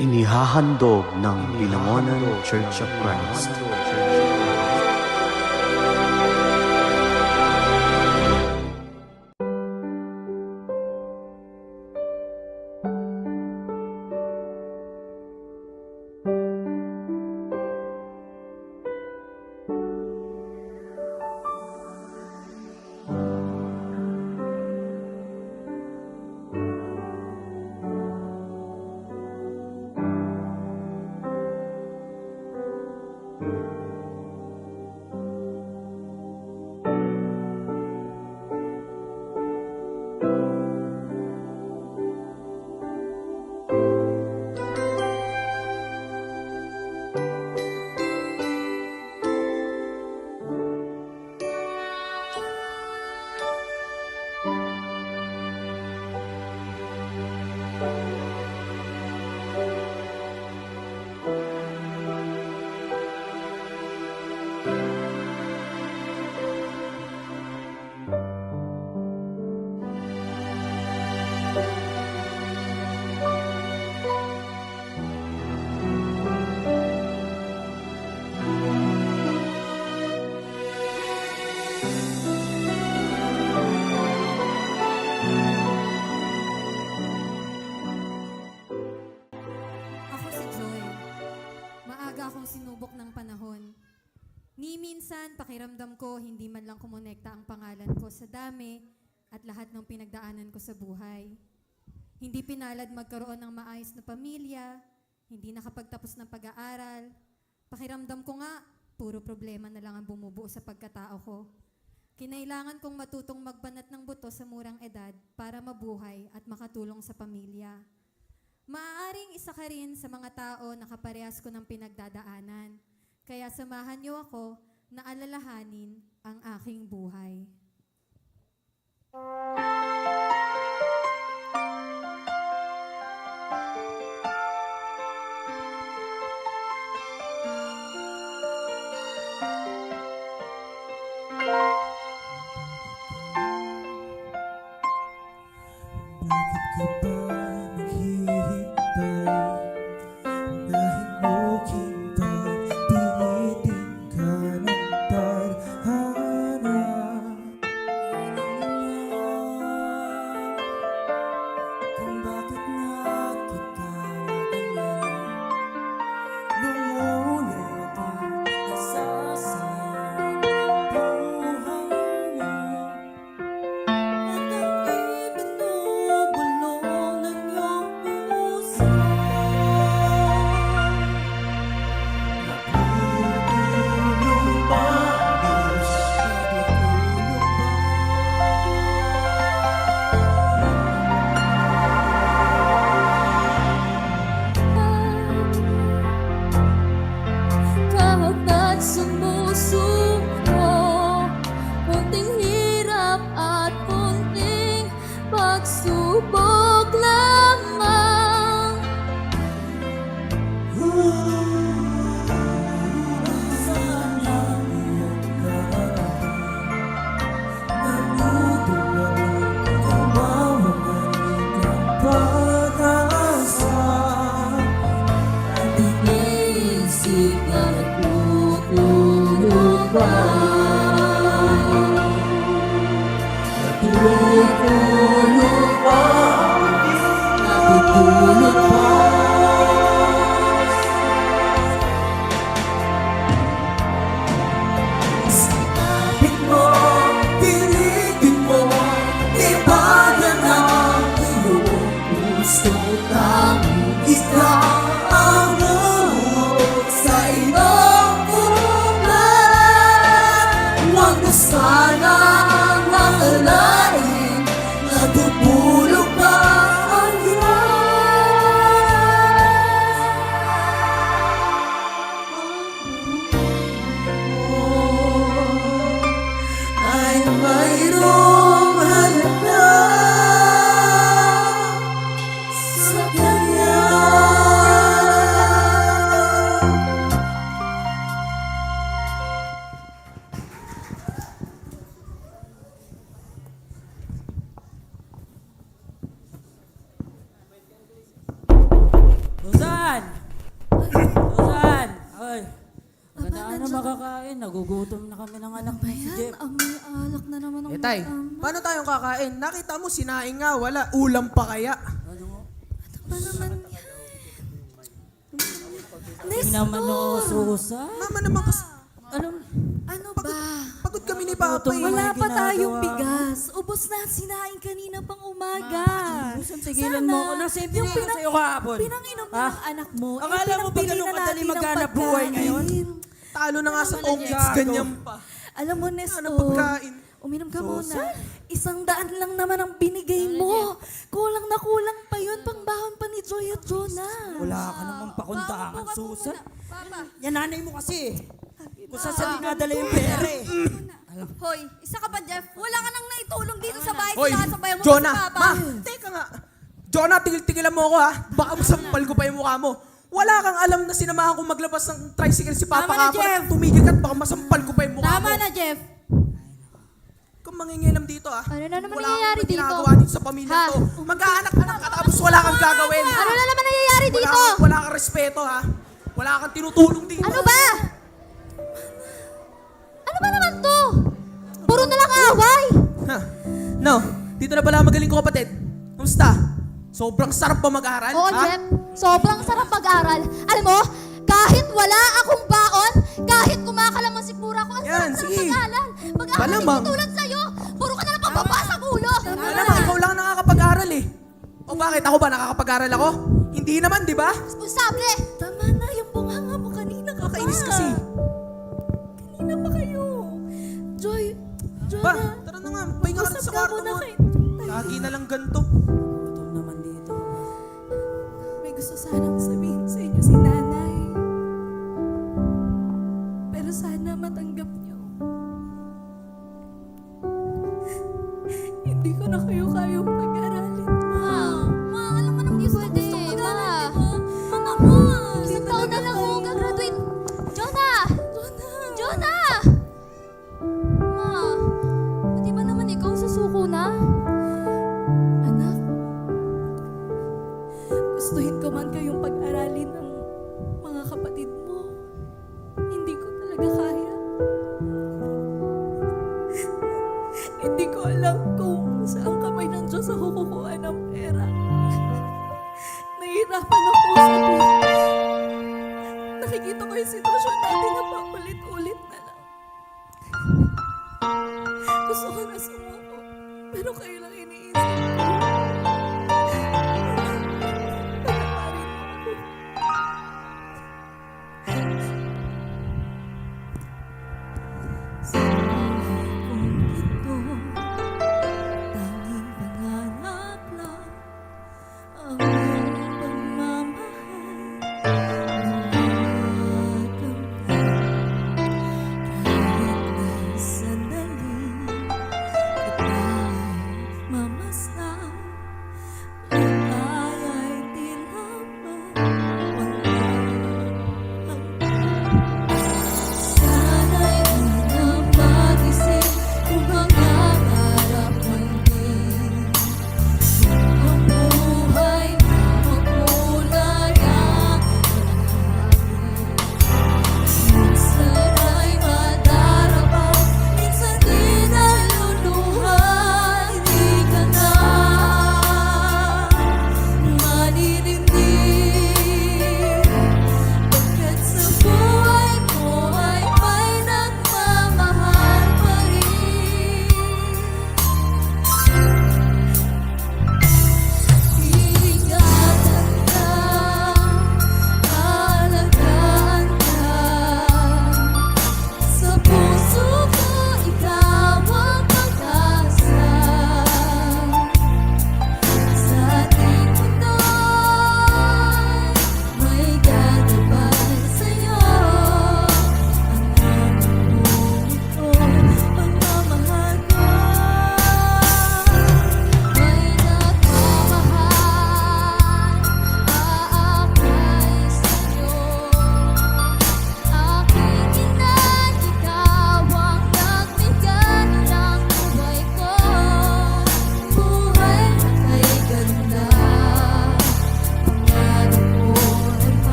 Inihahandog ng Binangonan Church of Christ. Akong sinubok ng panahon. Ni minsan, pakiramdam ko, hindi man lang kumonekta ang pangalan ko sa dami at lahat ng pinagdaanan ko sa buhay. Hindi pinalad magkaroon ng maayos na pamilya, hindi nakapagtapos ng pag-aaral. Pakiramdam ko nga, puro problema na lang ang bumubuo sa pagkatao ko. Kinailangan kong matutong magbanat ng buto sa murang edad para mabuhay at makatulong sa pamilya. Maaaring isa ka rin sa mga tao na kaparehas ko ng pinagdadaanan. Kaya samahan niyo ako na alalahanin ang aking buhay. Pagsubok lamang. Sana iyong namutuwa kawawagan ng pag-asa. At iniisip na natutulog ba? Natutulog ba? Natutulog ba? Sinapit mo, tinigin mo, ibagan ang iyong gusto. Tanging ikaw ang lumuhod sa iyong ulan. Huwag na sanang akalain natutulog ba ang iwan? Susan! Susan! Ay, ganda na makakain. Nagugutom na kami ng anak ni si Jeff. Ang may alak na naman ang Tay, paano tayong kakain? Nakita mo, sinaing nga, wala. Ulam pa kaya? Pa naman yan. Hindi naman o, Susan. Mama naman kasi, Ano ba? pagod kami ni Papa eh. Wala pa ginagawa. tayong bigas. Ubos na sinain kanina pang umaga. Susan, sigilan mo ako. Nasa ibigay ko sa'yo kahapon. Pinanginom na Ha? ng anak mo. Akala mo ba pinagpili ganun na kadali natin ang maghanap buhay ngayon? pagkain. Talo na nga sa Tongs, ganyan pa. Alam mo, Nestor, Ano pagkain? uminom ka muna. 100 lang naman ang binigay mo. Kulang na kulang pa yun. Pangbahon pa ni Joy at Jonah. Wala ka namang pakundangan, Susan. Yan nanay mo kasi. Kung saan sa dinadala yung pera eh. Hoy, isa ka pa, Jeff. Wala ka nang naitulong dito sa bahay. Hoy, Sinasabayan mo Jonah, pa si Papa. ma, teka nga. Jonah, tigil-tigilan mo ako ha. Baka masampal ko pa yung mukha mo. Wala kang alam na sinamahan kong maglabas ng tricycle si Papa Tama na, kapag Jeff. tumigil ka at baka masampal ko pa yung mukha mo. Tama na, Jeff. Kung mangingilam dito ah. Ano na naman wala nangyayari kang dito? ginagawa dito sa pamilya Ha? to. Mag-aanak-anak ka tapos wala kang gagawin. Ano na naman nangyayari dito? Wala kang respeto ha. Wala kang tinutulong dito. Ano ba? Ano ba naman to? Puro na lang away. Ha? No, dito na pala magaling ko kapatid. Kamusta? Sobrang sarap ba mag-aral? Oo, ha? Jeff. Sobrang sarap pag-aral. Alam mo, kahit wala akong baon, kahit kumakalamang si Pura ko, ang Yan, sarap-sarap sige. mag-aral. Mag-aral Malamang. hindi tulad sa'yo. Puro ka na lang pababa sa ulo. Alam mo, ikaw lang nakakapag-aral eh. O bakit? Ako ba nakakapag-aral ako? Hindi naman, di ba? Responsable. Tama na, yung bunganga mo kanina ka pa. Nakainis kasi. Kanina pa kayo. Joy, Ba, Jonah. tara na nga. Pahinga ka na sa Usap ka kwarto muna mo. kay- Lagi na lang ganito. Gutom naman dito. May gusto sanang sabihin sa inyo si nanay. Pero sana matanggap niyo. Hindi ko na kayo kayang pag-aralin. Ma, alam mo nang di pwede. Ma, Mga mo. isang taon na lang ako gagraduate. Jonah! Jonah! Ma, pwede ba naman ikaw susuko na? Anak, gustuhin ko man kayong pag-aralin ng mga kapatid mo. Hindi ko talaga kaya. Hindi ko alam kung saan kamay ng Diyos ako kukuha ng pera. Nahihirapan ako sa nakikita ko yung sitwasyon natin na paulit-ulit na lang. Gusto ko na sumuko, pero kayo lang iniisip ko. Patawarin mo ako. Sa buhay kong ito, tanging pangarap lang ang iyong pagmamahal na kahit na sandali, ikaw ay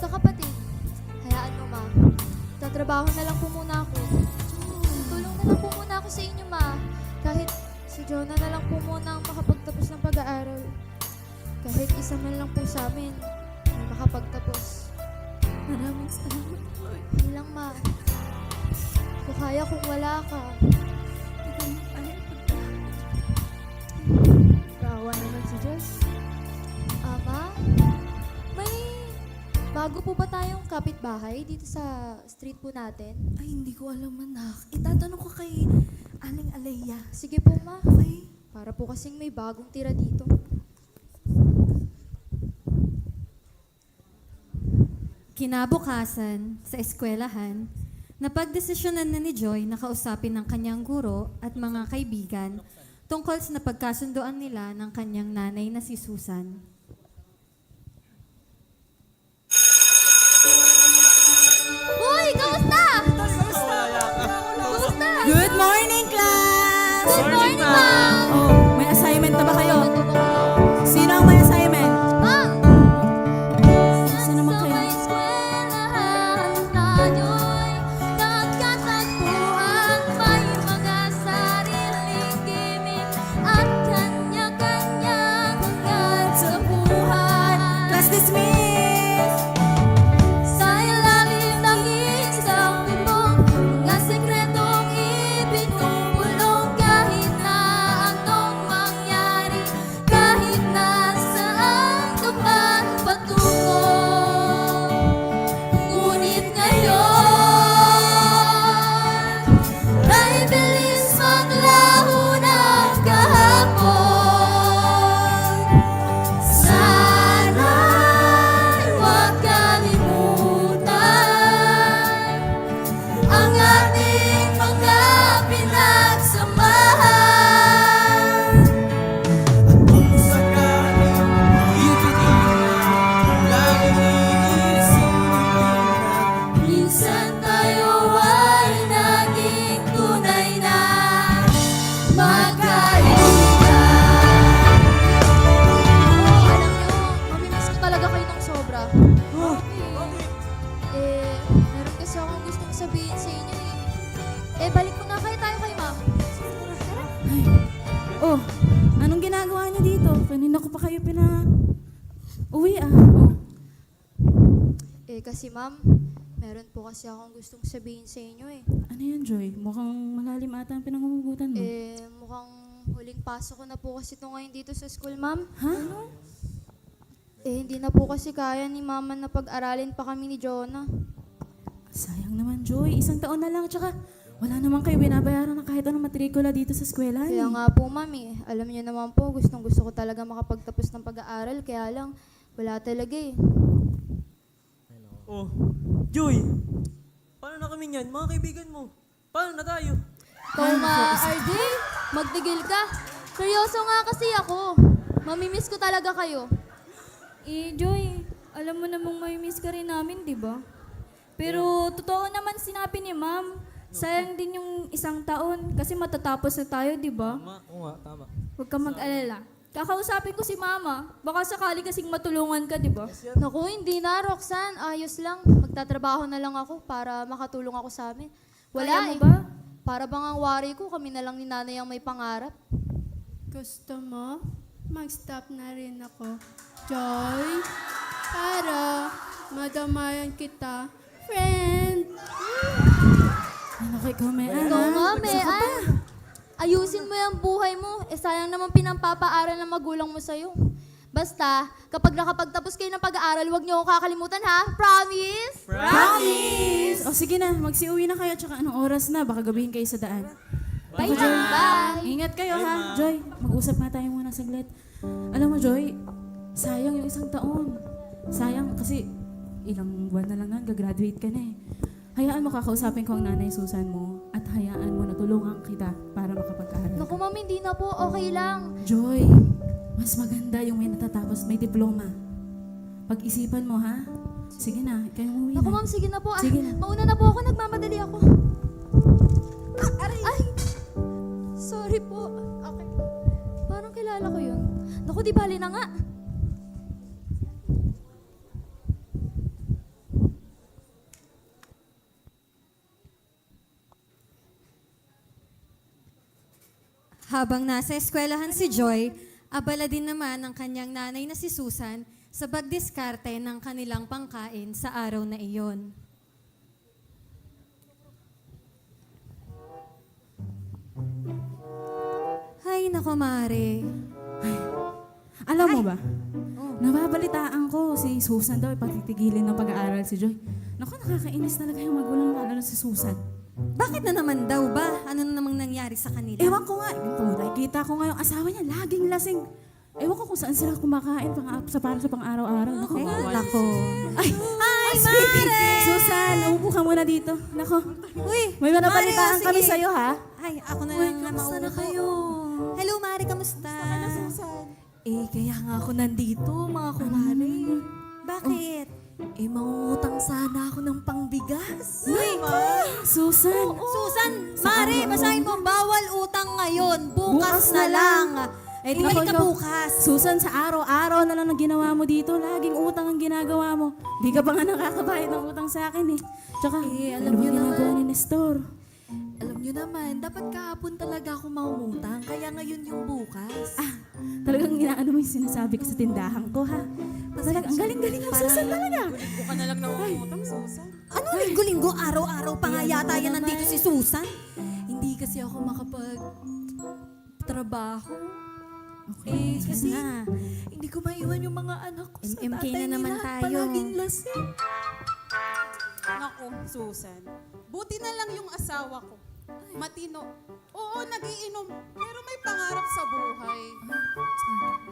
magkakapatid. Hayaan mo, ma. Tatrabaho na lang po muna ako. Tulong na lang po muna ako sa inyo, ma. Kahit si Jonah na lang po muna ang makapagtapos ng pag-aaral. Kahit isa man lang po sa amin ay makapagtapos. Maraming salamat, Lord. Yun lang, ma. Kung kaya kung wala ka. Hindi ko na kaya pagtapos. Kawa naman si Diyos. Ama, may bago po ba tayong kapitbahay dito sa street po natin? Ay, hindi ko alam, anak. Itatanong ko kay Aling Alea. Sige po, ma. Okay? Para po kasing may bagong tira dito. Kinabukasan, sa eskwelahan, napagdesisyonan na ni Joy na kausapin ng kanyang guro at mga kaibigan tungkol sa napagkasundoan nila ng kanyang nanay na si Susan. Uy, kamusta? Kamusta? Good morning, class! Good morning, ma'am! Oh, may assignment na ba kayo? Sino ang may assignment? Ma'am! Saan naman kayo? Sa may eskwelahan tayo'y nagkatagpuan. May mga sariling gimik at kanya-kanyang hangad sa buhay. Class dismissed! Sa ilalim ng isang timbong, mga sekretong ibinubulong. Kahit na anong mangyari, kahit na saan ka man patungo. Ngunit ngayon, ay bilis maglaho ng kahapon. Sana'y huwag kalimutan ang ating mga pinagsamahan. Kung sakaling ibigin, laging iisipin Minsan tayo ay naging tunay na magkaibigan. Alam niyo, mamimiss ko talaga kayo ng sobra. Meron kasi akong gustong sabihin sa inyo balik ko nga kayo tayo kay ma'am. Tara. Oh, anong ginagawa niyo dito? Kanina ko pa kayo uwi Oh. Kasi ma'am, meron po kasi akong gustong sabihin sa inyo Ano yan, Joy? Mukhang malalim ata ang pinangungugutan mo. Mukhang huling pasok ko na po kasi ito ngayon dito sa school, ma'am. Ha? Hindi na po kasi kaya ni mama na pag-aralin pa kami ni Jonah. Sayang naman, Joy. 1 taon na lang. Tsaka, wala naman kayo binabayaran ng kahit anong matrikula dito sa eskwela. Kaya nga po, ma'am alam niyo naman po, gusto ko talaga makapagtapos ng pag-aaral. Kaya lang, wala talaga Oh, Joy! Paano na kami niyan? Mga kaibigan mo. Paano na tayo? Ikaw nga, RJ, magtigil ka. Seryoso nga kasi ako. Mamimiss ko talaga kayo. Joy, alam mo namang may miss ka rin namin, di ba? Pero totoo naman sinabi ni ma'am, sayang din yung 1 taon kasi matatapos na tayo, di ba? Oo nga, tama. Huwag ka mag-alala. Kakausapin ko si mama. Baka sakali kasing matulungan ka, di ba? Naku, hindi na, Roxanne. Ayos lang. Magtatrabaho na lang ako para makatulong ako sa amin. Wala Kaya mo ba? Para bang ang worry ko, kami na lang ni nanay ang may pangarap. Gusto mo? Mag-stop na rin ako. Joy, para madamayan kita. Friend! Ano kay Kumean? Ikaw nga, Mean. Ayusin mo yung buhay mo. Sayang naman pinampapaaral ng magulang mo sa'yo. Basta, kapag nakapagtapos kayo ng pag-aaral, huwag niyo akong kakalimutan, ha? Promise? Promise! O sige na, magsiuwi na kayo. Tsaka anong oras na? Baka gabihin kayo sa daan. Bye, Bye! Ingat kayo, ha? Joy, mag-usap nga tayo muna saglit. Alam mo, Joy, sayang yung 1 taon. Sayang kasi ilang buwan na lang nga, gagraduate ka na Hayaan mo kakausapin ko ang nanay Susan mo at hayaan mo na tulungan kita para makapag-aral. Naku, ma'am, hindi na po. Okay lang. Joy, mas maganda yung may natatapos, may diploma. Pag-isipan mo, ha? Sige na, kayo umuwi Naku, na. ma'am, sige na po. Sige na. Mauna na po ako. Nagmamadali ako. Ay! Sorry po. Okay. Parang kilala ko yun. Naku, di bali na nga. Habang nasa eskwelahan si Joy, abala din naman ang kanyang nanay na si Susan sa pagdiskarte ng kanilang pangkain sa araw na iyon. Hay nako, Mare. Alam mo ba? Oh. Nababalitaan ko si Susan daw patitigilin ng pag-aaral si Joy. Naku, nakakainis talaga yung magulang na si Susan. Bakit na naman daw ba? Ano na namang nangyari sa kanila? Ewan ko nga, ito, nakikita ko nga yung asawa niya, laging lasing. Ewan ko kung saan sila kumakain para sa pang-araw-araw. Naku, Nako. Ay, Mare! Susan, umupo ka muna dito. Naku, Uy, may manabalitaan Mare, kami sige. sa'yo, ha? Ay, ako na lang na kamusta na mauupo. kayo? Hello, Mare, kamusta? Eh, kaya nga ako nandito, mga kumare. Bakit? Eh, mangungutang sana ako ng pangbigas. Susan, Susan, Mare, basahin mo, bawal utang ngayon. Bukas na lang. Eh, di balik ka Naku, bukas. Susan, sa araw-araw na lang na ginawa mo dito, laging utang ang ginagawa mo. Di ka pa nga nakakabayad ng utang sa akin, eh. Tsaka, alam ano ba niyo ginagawa naman. ni Nestor? Alam nyo naman, dapat kahapon talaga ako mangungutang. Kaya ngayon yung bukas. Talagang inaano mo yung sinasabi ko sa tindahan ko, ha? Talagang, ang galing-galing ng Susan talaga. Linggo ka na lang nangungutang, Susan. Ano linggo-linggo, araw-araw pa nga yata yan nandito si Susan? Hindi kasi ako makapag-trabaho. Okay, kasi na. hindi ko maiwan yung mga anak ko sa MMK tatay na naman nila. tayo. Palaging lasing. Nako, Susan. Buti na lang yung asawa ko. Matino. Oo, nagiinom. Pero may pangarap sa buhay.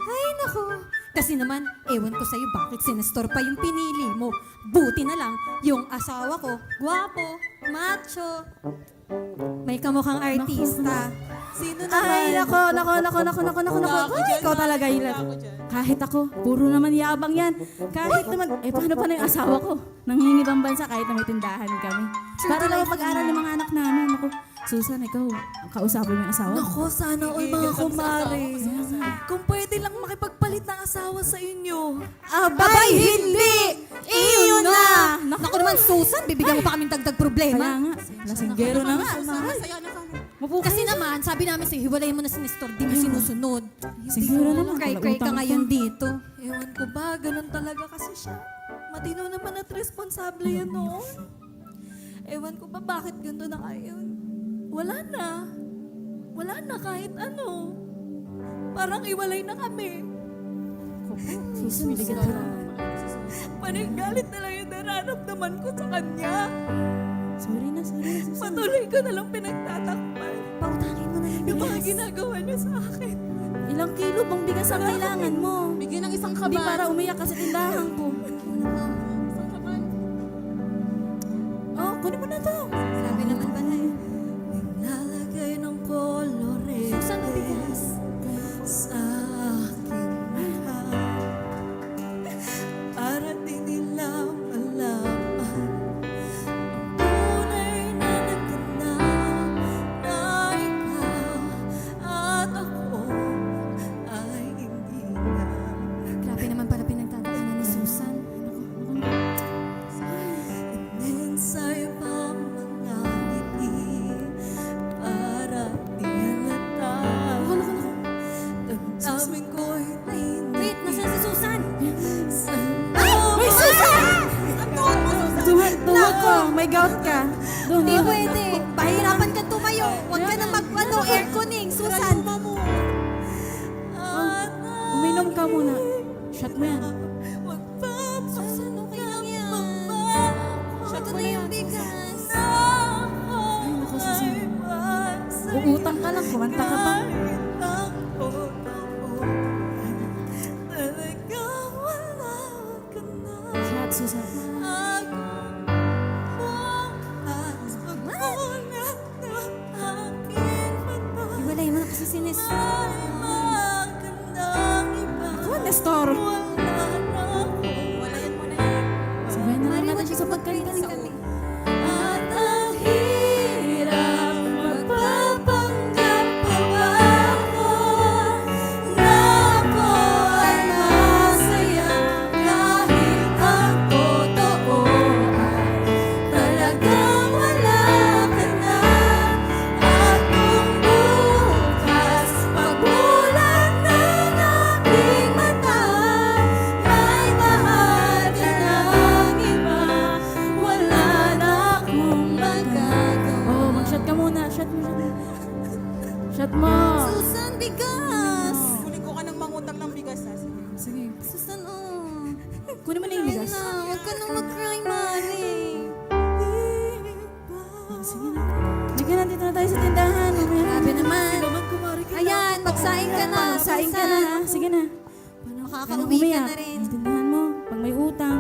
Ay, nako. Kasi naman, ewan ko sa'yo bakit si Nestor pa yung pinili mo. Buti na lang, yung asawa ko, gwapo, macho, may kamukhang artista. Sino naman? Ay, nako. Ikaw talaga, Ilat. Kahit ako, puro naman yabang yan. Kahit naman, paano pa na yung asawa ko? Nangingibang bansa kahit na may tindahan kami. Para lang pag-aral ng mga anak namin. Naku, Susan, ikaw, ang kausapin mo yung asawa mo. Nako, sana all mga kumare. Kung pwede lang makipagpalit ng asawa sa inyo. Abay, hindi! Iyon na! Naku naman, Susan, bibigyan mo pa kaming dagdag Kaya problema. nga, lasinggero na nga. Masaya na kami. Kasi naman, sabi namin sa'yo, hiwalayin mo na si Nestor, di mo sinusunod. Siguro naman. Cry-cry ka utang ngayon dito. Ewan ko ba, ganun talaga kasi siya. Matino naman at responsable yan noon. Ewan ko ba bakit ganito na ngayon. Wala na. Wala na kahit ano. Parang iwalay na kami. Susan, bigyan ka na. Parang galit na lang yung nararamdaman ko sa kanya. Sorry na, Susan. Patuloy ko na lang pinagtatakpan. Pautangin mo na yung Yung mga bigas. ginagawa niya sa akin. Ilang kilo bang bigas ang kailangan mo? Bigyan ng isang Hindi kaban. para umiyak ka sa tindahan ko. Isang kaban. Oh, kunin mo na to. Sabi naman pala eh. Naglalagay ng kolores. Susan, ang bigas. Sa aking para di nila malaman ang tunay na naganap na ikaw at ako ay hindi na. Grabe naman pala pinagtataanan ni Susan. Inensay pa mga ngiti para di halata. Damdamin ko'y Wait, nasaan si Susan? May Susan! Tuhod ko, may gout ka. Doon, Hindi doon. pwede. Pahirapan ka tumayo. Huwag ka na air conning, Susan. Uminom ka muna. Shot mo yan. Susan, okay lang yan. Ito na yung bigas. Ay, naku, Susan. Uutang ka lang, kumanta ka pa. Shot, Susan. Iwalay mo na kasi si Nestor. Ako, Nestor. Walayan mo na yan. Sabihin na lang Mari, natin wag siya sa sa pagkain. kami. At ang hirap magpapanggap pa ba Magsaing ka na, Saing ka na ha. Sige na. Makakauwi ka Umiyak. na rin. Intindihan mo. Pag may utang.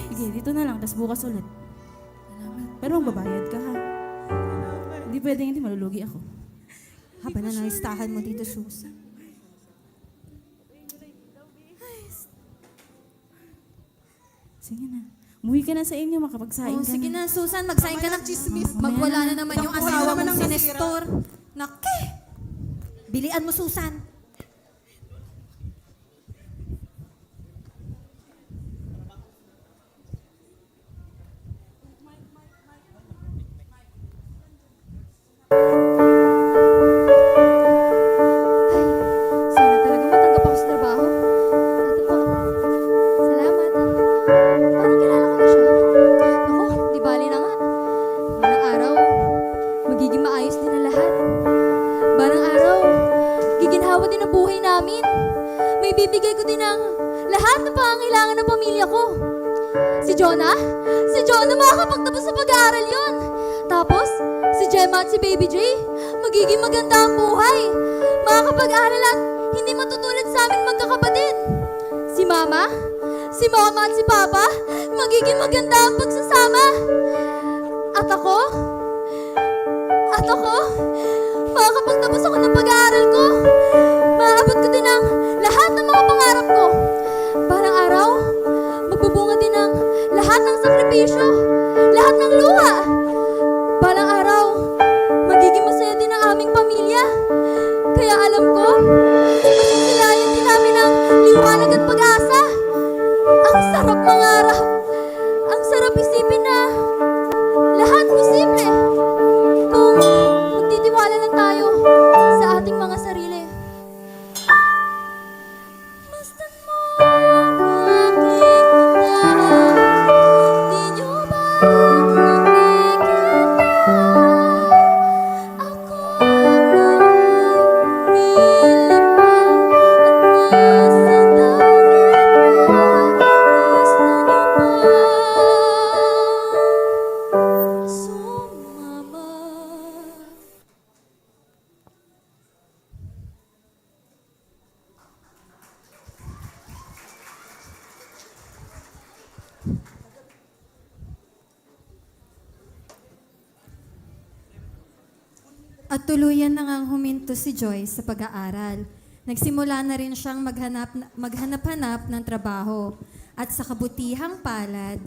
Sige, dito na lang. Tapos bukas ulit. Pero magbabayad ka ha. Hindi pwedeng hindi malulugi ako. Haba na ng listahan mo dito, Susan. Sige na. Umuwi ka na sa inyo. Makapagsaing Oh, ka sige na. na, Susan, magsaing ka na. Magwala na naman yung asawa mong si Nestor. Nake! Bilian mo, Susan. Sana talaga matanggap ako sa trabaho. Ito po. Salamat. Parang kilala ko na siya. Ako, di bali na nga. Barang araw, magiging maayos din ang lahat. Barang araw, giginhawa din ang buhay namin. May bibigay ko din ang lahat ng pangangailangan ng pamilya ko. Si Jonah? Si Jonah makakapagtapos sa pag-aaral yon. Tapos, si Gemma at si Baby J, magiging maganda ang buhay. Makakapag-aral at hindi matutulad sa amin magkakapatid. Si Mama at si Papa, magiging maganda ang pagsasama. At ako, makakapagtapos ako ng pag-aaral ko. Maabot ko din ang lahat ng mga pangarap ko. Parang araw, magbubunga din ang lahat ng sakripisyo, lahat ng luha. Balang araw, magiging masaya din ang aming pamilya. Kaya alam ko, masisilayan din namin ang liwanag at pag-asa. Ang sarap mangarap. Ang sarap isipin na lahat posible. Kung magtitiwala lang tayo sa ating mga sarili. Masdan mo ang aking mata. Di nyo ba nakikita? Ako ay nilipad at nasa dagat na. Gusto nyo ba sumama? At tuluyan na ngang huminto si Joyce sa pag-aaral. Nagsimula na rin siyang maghanap-hanap ng trabaho. At sa kabutihang palad,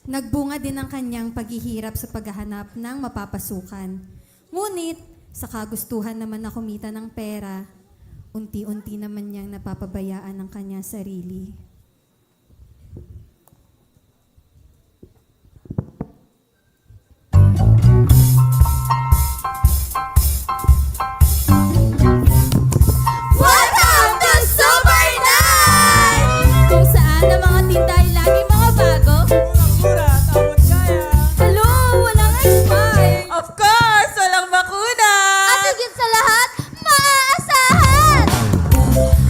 nagbunga din ang kanyang paghihirap sa paghahanap ng mapapasukan. Ngunit, sa kagustuhan naman na kumita ng pera, unti-unti naman niyang napapabayaan ang kanyang sarili. Welcome to Super Night! Kung saan ang mga tinta ay laging mga bago. Mura, tapos kaya. Hello, walang expire. Of course, walang bakuna! At higit sa lahat, maaasahan!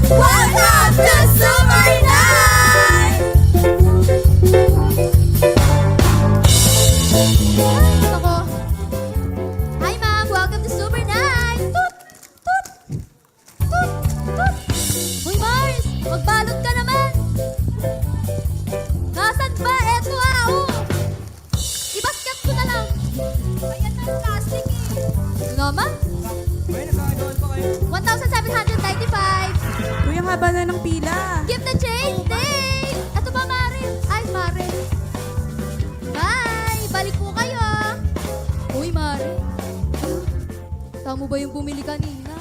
Welcome to Super Night! Ako. Hi, ma'am. Welcome to Super Night! Toot! Toot! Toot! Toot! Uy, Mars! Magbalot ka naman! Nasaan ba? Eto oh! Ibasket ko na lang. Ayan na ang plastic eh. Naman? May nakakagawan pa kayo. 1,795. Kuya, haba na ng pila. Give the change, Dave! Ito ba, Mare? Ay, Mare. Bye! Balik po kayo. Uy, Mare. Tama ba yung bumili kanina?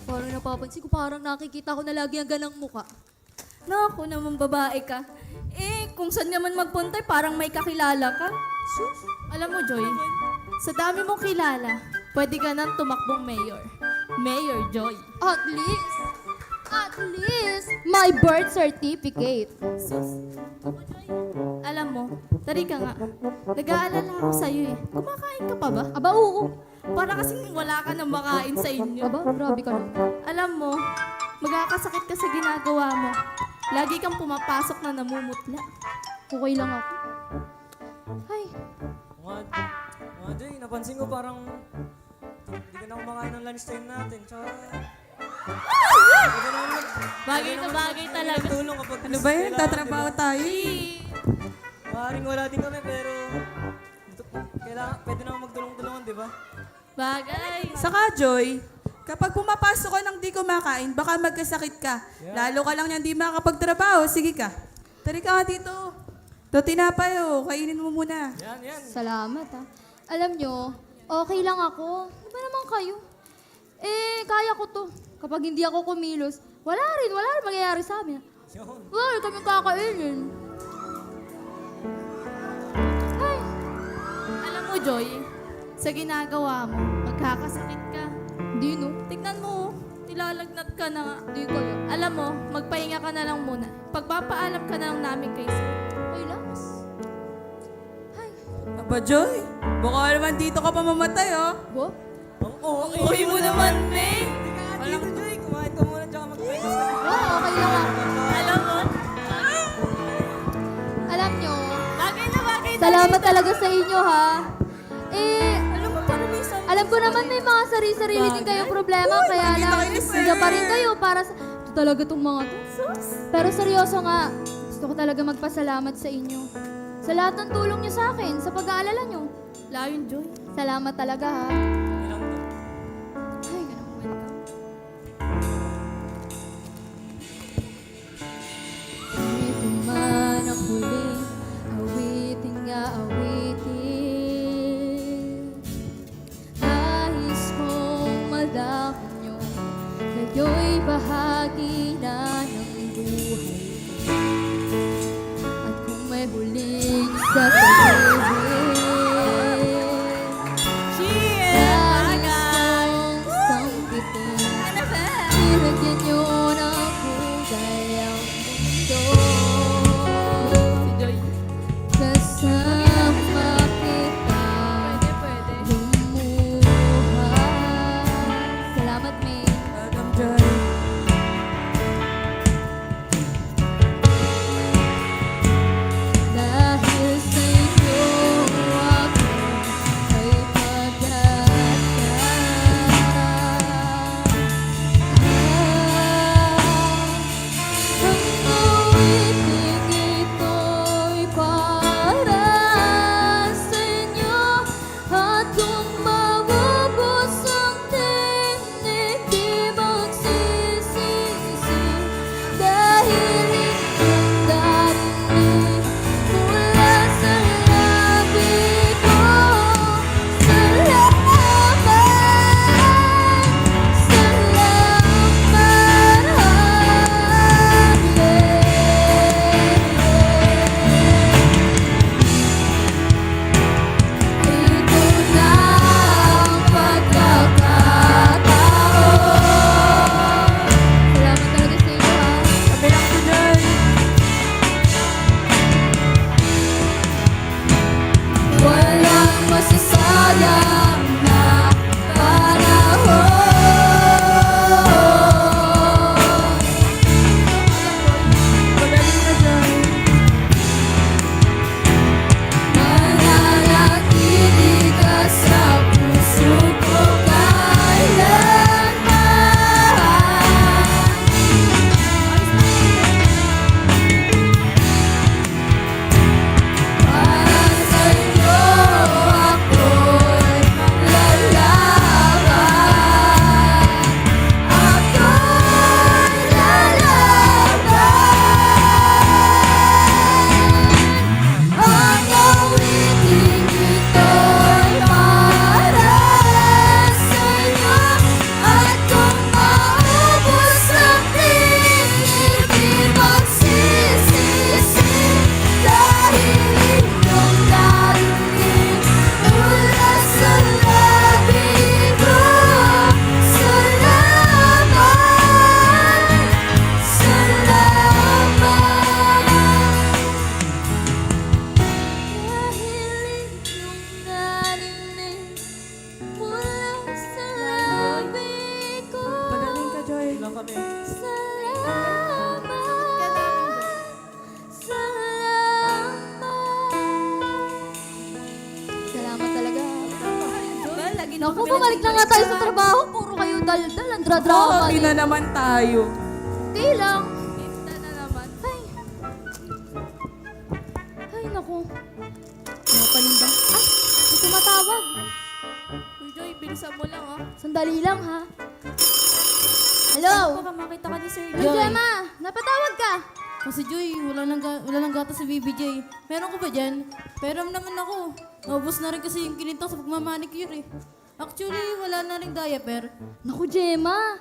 Parang napapansin ko, parang nakikita ko na lagi ang ganang muka. Naku naman babae ka. Eh, kung saan naman magpunta, parang may kakilala ka. Sus! Alam mo, Joy, sa dami mong kilala, pwede ka nang tumakbong mayor. Mayor Joy. At least, my birth certificate. Alam mo, tari ka nga. Nag-aalala ako sa'yo eh. Kumakain ka pa ba? Aba, oo. Para kasing wala ka nang makain sa inyo. Aba, grabe ka naman. Alam mo, magkakasakit ka sa ginagawa mo. Lagi kang pumapasok na namumutla. Okay lang ako. Ay, Mga Joy, napansin ko parang Hindi ka na kumakain ng lunch time natin. Tsaka... Bagay na bagay talaga. Tulong kapag Ano ba yan? Tatrabaho tayo. Maaaring wala din kami pero... Kailangan, pwede naman magtulong-tulungan, di ba? Bagay. Saka, Joy, kapag pumapasok ka ng di kumakain, baka magkasakit ka. Lalo ka lang niyang di makakapagtrabaho. Sige ka. Tari ka nga dito. To tinapay, kainin mo muna. Yan. Salamat ha. Alam nyo, okay lang ako. Ano ba naman kayo? Kaya ko to. Kapag hindi ako kumilos, wala rin mangyayari sa amin. Wala rin kami kakainin. Ay, Alam mo, Joy, sa ginagawa mo, magkakasakit ka. di no. Tignan mo, nilalagnat ka na nga. Di ko yun. Alam mo, magpahinga ka na lang muna. Pagpapaalam ka na lang namin kay Sir. Ay, Lax. Aba, Joy, baka naman dito ka pa mamatay, Bo? Ang okay. Uy mo naman, May! Dito, Joy. Kumain ka muna tsaka magpahinga ka. Okay lang ako. Alam mo, Alam nyo, bagay na bagay salamat talaga sa inyo ha. Alam mo, parang may sabi. Alam ko naman may mga sarili-sarili din kayong problema, kaya lang, nandiyan pa rin kayo para sa... Ito talaga tong mga to. Pero seryoso nga, gusto ko talaga magpasalamat sa inyo. Sa lahat ng tulong nyo sa akin, sa pag-aalala nyo. Layon, Joy. Salamat talaga ha. Ilang to. Ay, ganun mo welcome. Awitin man ang huling, awitin nga awitin. Nais kong malaman nyo, kayo'y bahagi na ng buhay ko. At kung may huling sasabihin, Naku, bumalik na nga tayo sa trabaho. Puro kayo daldal. Ang drama Hindi na naman tayo. Di lang. Kita na naman. Ay. Ay, naku. Ano paninda? Ay, may tumatawag. Uy, Joy, bilisan mo lang, Sandali lang, ha? Hello? Baka makita ka ni Sir Joy, Gemma, napatawag ka. Kasi Joy, wala nang gatas sa BBJ. Meron ko ba dyan? Pero naman ako. Naubos na rin kasi yung kinintang sa pagmamanicure eh. Actually, wala na rin diaper. Naku, Gemma.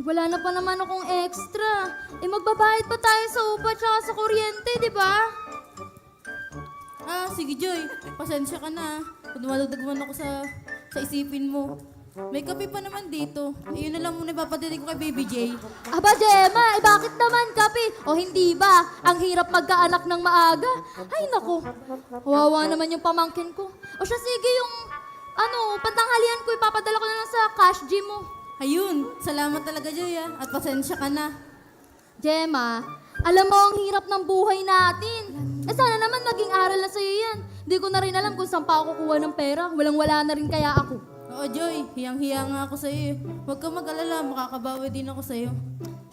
Wala na pa naman akong extra. Magbabayad pa tayo sa upa tsaka sa kuryente, di ba? Sige Joy, pasensya ka na. Kung dumadagdag man ako sa isipin mo. May kape pa naman dito. Iyon na lang muna ipapatinig ko kay Baby J. Aba, Gemma, bakit naman kape? O hindi ba? Ang hirap magkaanak ng maaga. Ay, naku. Wawa naman yung pamangkin ko. O siya, sige, yung, pantanghalian ko, ipapadala ko na lang sa cash gym mo. Ayun, salamat talaga Joy at pasensya ka na. Gemma, alam mo ang hirap ng buhay natin. Sana naman maging aral na sa'yo yan. Di ko na rin alam kung saan pa ako kukuha ng pera. Walang-wala na rin kaya ako. Oo Joy, hiyang-hiya nga ako sa'yo eh. Huwag kang mag-alala, makakabawi din ako sa'yo.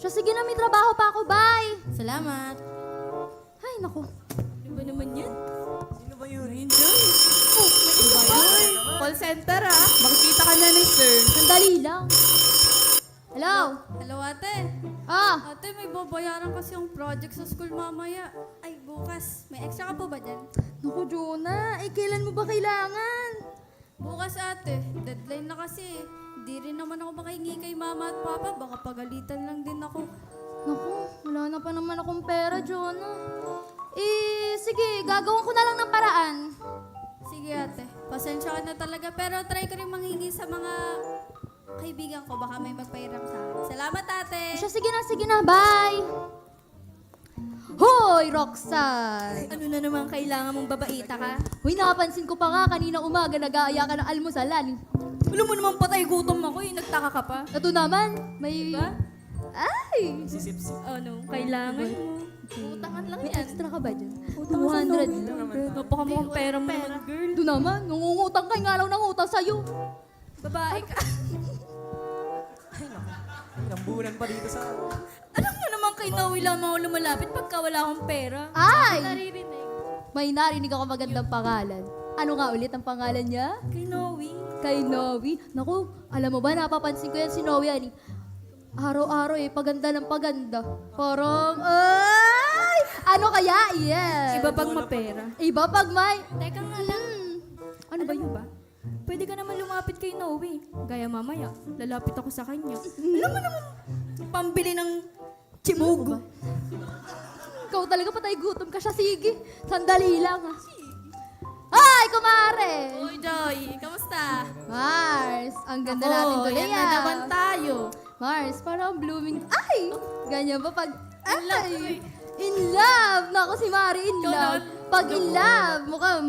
Siya, sige na, may trabaho pa ako. Bye! Salamat. Ay, naku. Ano ba naman yan? Sino ba yun? Call center Makikita ka na ni sir. Sandali lang. Hello? Hello, ate. Ate, may babayaran kasi yung project sa school mamaya. Ay, bukas. May extra ka po ba dyan? Naku, Jonah. Kailan mo ba kailangan? Bukas, ate. Deadline na kasi. Di rin naman ako makahingi kay mama at papa. Baka pagalitan lang din ako. Naku, wala na pa naman akong pera, Jonah. Sige, gagawin ko na lang ng paraan. Sige, ate. Pasensya ka na talaga. Pero try ko rin manghingi sa mga kaibigan ko. Baka may magpahiram sa akin. Salamat, ate. Siya, sige na. Bye! Hoy, Roxanne! Ano na naman kailangan mong babaita ka? Uy, napansin ko pa nga kanina umaga nag-aaya ka ng almusalan. Alam mo naman patay gutom ako eh. Nagtaka ka pa. Ito naman, may... Diba? Ay! Ano, kailangan mo. Utangan lang yan. May extra ka ba dyan? Utang 200. Napakamukhang pera mo naman, girl. Doon naman, nangungutang ka nga lang ng utang sa'yo. Babae ka. Lambunan pa dito sa... Alam mo naman kay Noe lamang ako lumalapit pagka wala akong pera. Ay! Naririnig. May narinig ako magandang pangalan. Ano nga ulit ang pangalan niya? Kay Noe. Kay Noe. Naku, alam mo ba, napapansin ko yan si Noe, araw-araw paganda ng paganda. Parang, ay! Ano kaya? Yes. Iba pag mapera. Iba pag may... Teka nga lang. Ano ba yun ba? Pwede ka naman lumapit kay Noe. Gaya mamaya, lalapit ako sa kanya. Alam mo naman, pambili ng chimog. Ikaw talaga patay gutom ka siya. Sige, sandali lang. Ay, kumare! Uy, Joy, kamusta? Mars, ang ganda natin today. Yan na naman tayo. Mars, parang blooming... Ay! Ganyan ba pag... Ay! In love! Naku, si Mari in love. Pag in love, mukhang...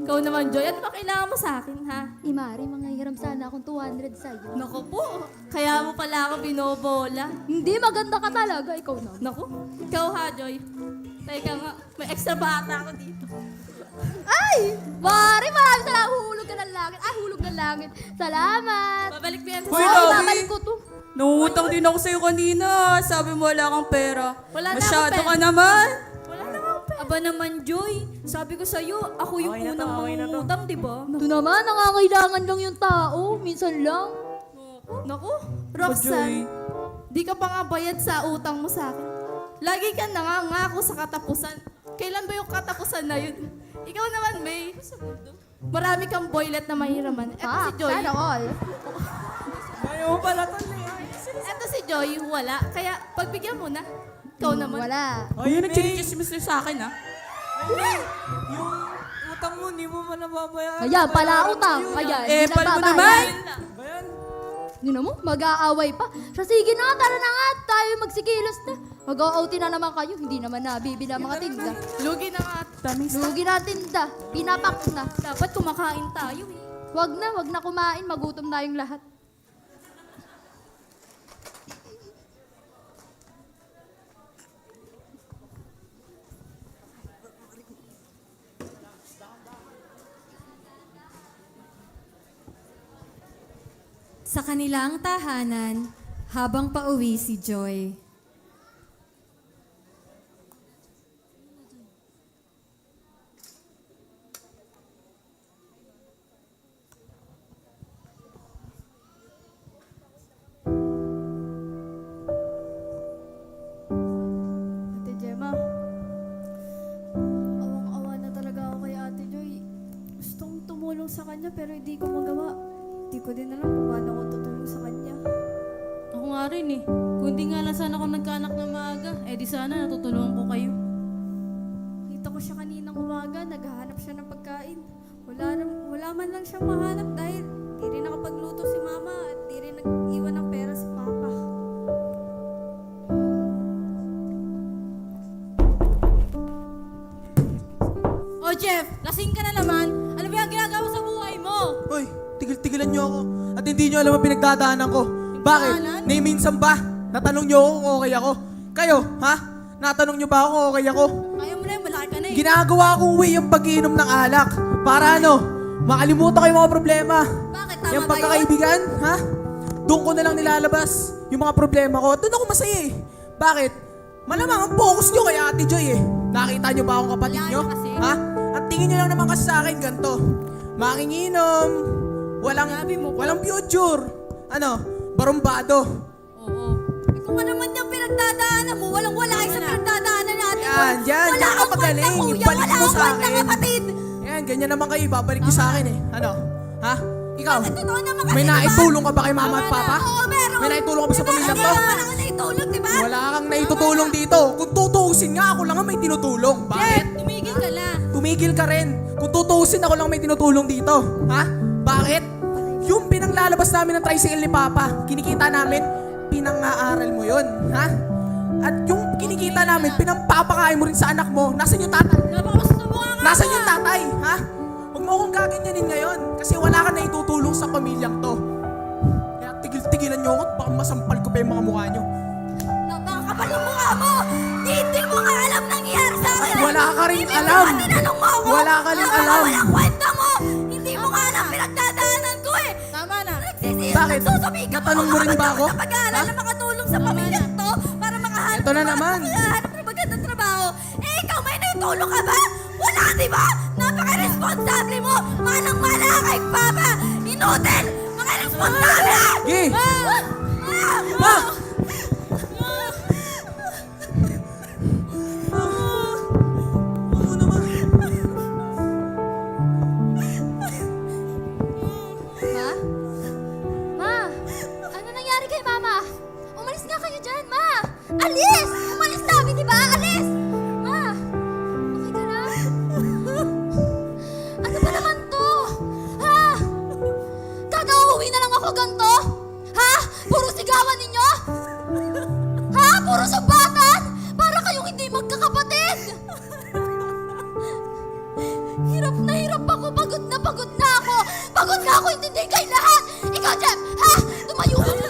Ikaw naman, Joy, ano ba kailangan mo sa akin, ha? Mari, manghihiram sana akong 200 sa'yo. Naku po, kaya mo pala ako binobola. Hindi, maganda ka talaga. Ikaw na. Naku, ikaw ha, Joy. Teka nga, may extra bata ako dito. Ay! Mari, maraming salamat. Hulog ka ng langit. Ay, hulog ng langit. Salamat. Babalik mo yan sa Hoy, Ay, Noe! babalik ko to. Nangungutang din ako sa'yo kanina. Sabi mo wala kang pera. Wala na Masyado akong ka naman. Wala na akong pera. Aba naman, Joy. Sabi ko sa'yo, ako yung Okay na to, unang okay na to. mangungutang, di ba? Ito naman, nangangailangan lang yung tao. Minsan lang. Naku, Roxanne, di ka pa nga bayad sa utang mo sa akin. Lagi ka nangangako sa katapusan. Kailan ba yung katapusan na yun? Ikaw naman, May. Marami kang boylet na mahiraman. Eto si Joy. Sana all. Ayaw mo pala to. Eto si Joy, wala. Kaya pagbigyan mo na. Ikaw naman. Wala. Ayun, nagchichismis sa akin Yung utang mo, hindi mo pa nababayaran. Kaya pala utang. Kaya hindi Epal mo nababayad. naman. Ba yan? Yun mo, mag-aaway pa. Siya, sige na, tara na nga. Tayo magsikilos na. Mag-o-OT na naman kayo. Hindi naman nabibili ang mga tinda. Lugi na nga. Lugi na tinda. Pinapak na. Dapat kumakain tayo eh. Wag na kumain. Magutom tayong lahat. Sa kanilang tahanan, habang pauwi si Joy. Ate Gemma, awang-awa na talaga ako kay Ate Joy. Gusto kong tumulong sa kanya pero hindi ko magawa. Hindi ko din alam kung paano ako tutulong sa kanya. Ako nga rin eh. Kung di nga lang sana ako nagkaanak na maaga, eh di sana natutulungan ko kayo. Kita ko siya kaninang umaga, naghahanap siya ng pagkain. Wala man lang siyang mahanap dahil di rin nakapagluto si Mama at di rin nag-iwan ng pera si Papa. Oh Jeff, lasing ka na naman. Ano ba yung ginagawa sa buhay mo? Hoy, tigil-tigilan niyo ako. At hindi niyo alam ang pinagdadaanan ko. Bakit? Pinagdaanan? Ni minsan ba? Natanong niyo ako kung okay ako. Kayo, ha? Natanong niyo ba ako kung okay ako? Kaya mo na yun, malaki ka na eh. Ginagawa kong way yung pag-iinom ng alak. Para ano? Makalimutan ko yung mga problema. Bakit? Tama Yung ba yun? pagkakaibigan, ha? Doon ko na lang nilalabas yung mga problema ko. Doon ako masaya eh. Bakit? Malamang ang focus nyo kay Ate Joy eh. Nakita nyo ba akong kapatid Wala nyo? na kasi. Ha? At tingin nyo lang naman kasi sa akin ganito. Makinginom, walang future. Ano? Barumbado. Oo. Kung ano man yung pinagdadaanan mo, walang-wala kayo sa pinagdadaanan natin. Yan Wala ka kang magaling. kwenta, kuya. Ibalik Wala mo kang sa kwenta, akin. kapatid. Yan, ganyan naman kayo. Ibabalik nyo sa akin eh. Ano? Ha? Ikaw? Totoo naman kasi, May diba? naitulong ka ba kay mama at papa? Oo, meron. May naitulong ka ba sa pamilya to? Wala kang naitulong, di ba? Wala kang naitutulong dito. Kung tutuusin nga, ako lang ang may tinutulong. Bakit? Tumigil ka na. Tumigil ka rin. Kung tutuusin, ako lang may tinutulong dito. Ha? Bakit? Yung pinanglalabas namin ng tricycle ni Papa, kinikita namin, pinang-aaral mo yun. Ha? At yung kinikita namin, pinampapakain mo rin sa anak mo. Nasaan yung tatay? Napakasubo nga. Nasaan yung tatay? Ha? Huwag mo akong gaganyanin ngayon. Kasi wala ka na itutulong sa pamilyang to. Kaya tigil-tigilan nyo ako at baka masampal ko pa yung mga mukha nyo. Napakakapal yung mukha mo. Hindi mo nga alam nangyayari sa akin. Wala ka rin Hindi alam. mo nga tinanong mo ako. Wala ka rin alam. Walang kwenta mo. Hindi mo nga alam pinagdadaanan ko eh. Tama na. Bakit? Nagsusumikap Natanong mo rin ba ako? Sa pag-aaral na makatulong sa pamilya to para makahanap Ito na naman. makahanap ng magandang trabaho. Eh, ikaw may naitulong ka ba? Wala, di ba? Napaka-responsable mo. Manang-mana ka kay Papa. Inutil. Mga responsable. Gi! Ah! Ma! Oo naman. Ma? Ma? Ano nangyari kay Mama? Umalis nga kayo dyan, Ma! Alis! Umalis sabi, di ba? Alis! Ma! Okay ka na? Ano ba naman to? Ha? Kaka-uwi na lang ako ganito? Ha? Puro sigawan ninyo? Ha? Puro sumbatan? Para kayong hindi magkakapatid! Hirap na hirap ako, pagod na ako! Pagod na ako, hindi kayo lahat! Ikaw, Jeff! Ha?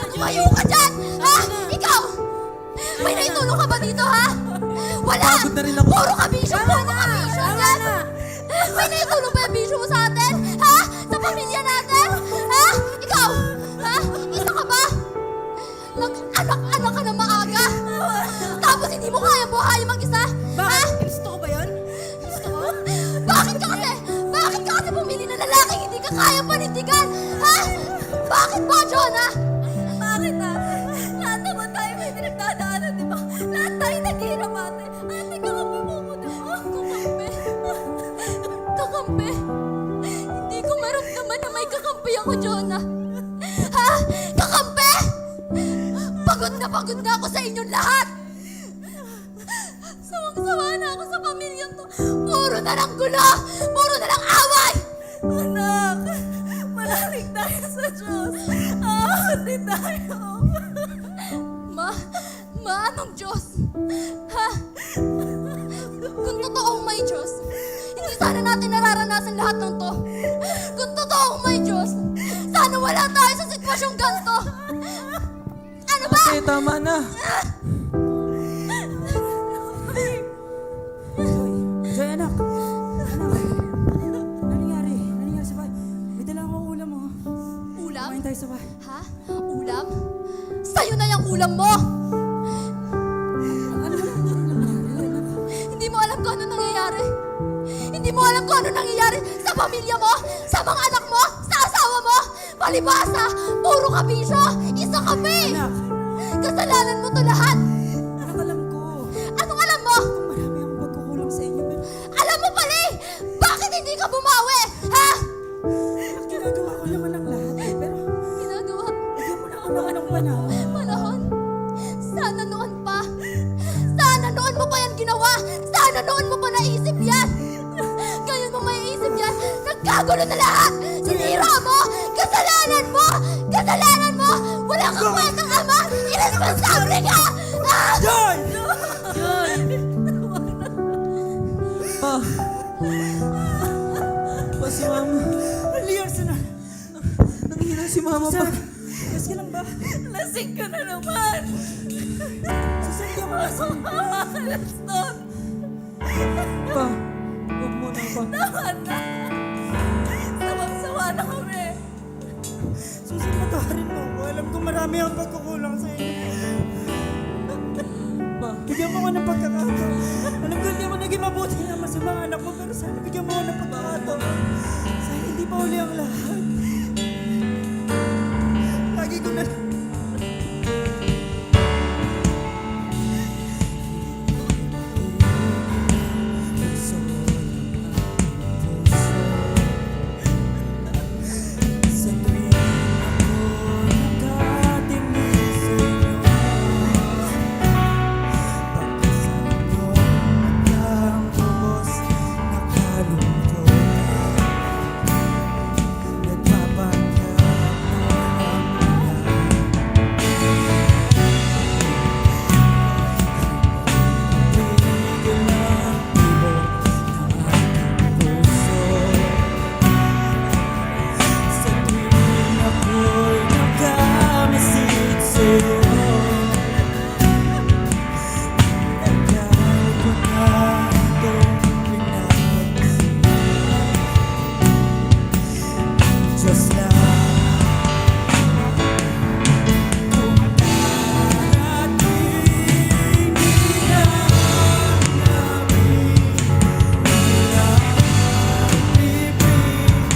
Tumayo ka dyan! Ha? Ikaw! May naitulong ka ba dito, ha? Wala! Pagod na rin ako. Puro kabisyo! Puro kabisyo! Jeff! May naitulong ba yung bisyo mo sa atin? Ha? Sa pamilya natin? Ha? Ikaw! Ha? Isa ka ba? Nag-anak-anak ka na maaga! Tapos hindi mo kaya buhay mag-isa? Ha? Gusto ko ba yun? Gusto mo? Bakit ka kasi? Bakit ka kasi pumili ng lalaking hindi ka kaya panindigan? Ha? Bakit ba, Jonah? Bakit ate? Lahat naman tayo may pinagdadaanan, di ba? Lahat tayo naghihirap ate. Ate, kakampi mo mo, di ba? Kakampi? Kakampi? Hindi ko maramdaman na may kakampi ako, Jonah. Ha? Kakampi? Pagod na ako sa inyong lahat. Sawang-sawa na ako sa pamilyang to. Puro na lang gulo! Puro na lang away! Anak, malaking tayo sa Diyos. Ate tayo. Ma, anong Diyos? Ha? Kung totoong may Diyos, hindi sana natin nararanasan lahat ng to. Kung totoong may Diyos, sana wala tayo sa sitwasyong ganito. Ano ba? Okay, tama na. Joy, anak. Ano nangyari? Ano nangyari sa bahay? May dala akong ulam, oh. Ulam? Kumain tayo sa bahay. Ha? magulang mo. Hindi mo alam kung ano nangyayari. Hindi mo alam kung ano nangyayari sa pamilya mo, sa mga anak mo, sa asawa mo. Palibasa, puro ka bisyo, isa kami. Kasalanan mo to lahat. Alam ko. Anong alam mo? Marami akong pagkukulang sa inyo, pero Alam mo pala eh, bakit hindi ka bumawi? Ha? ginagawa ko naman ang lahat. Pero Ginagawa. bigyan mo na ako ng panahon. Panahon? Sana noon pa. Sana noon mo pa yan ginawa. Sana noon mo pa naisip yan. Ngayon mo maiisip yan. Nagkagulo na lahat. Sinira mo. Kasalanan mo. Kasalanan mo. Wala kang kwentang ama. Irresponsable ka. Ah! Joy! Pa. Pa si mama. Liar, sana. Nanghina si mama pa. Yes ka lang ba? Lasing ka na naman. Sasakyan mo lasing. Stop. Pa. Huwag mo na pa. Tama na. Sawang-sawa na kami. Susan, patawarin mo ako. Alam ko marami akong pagkukulang sa inyo. Pa. Bigyan mo ko ng pagkakataon. Alam ko hindi mo naging mabuti naman sa mga anak mo, pero sana bigyan mo ko ng pagkakataon. Sana hindi pa uli ang lahat. Lagi ko na... Sa tuwing ako nakatingin sa inyo, pagkasal ko ang lubos na kalungkot, nagpapanggap na walang tigil ang tibok ng aking puso. Sa tuwing ako'y nakamasid sa'yo, nagdahil ko na itong pinagsiya. Diyos lang kung darating ang namin, ibibigay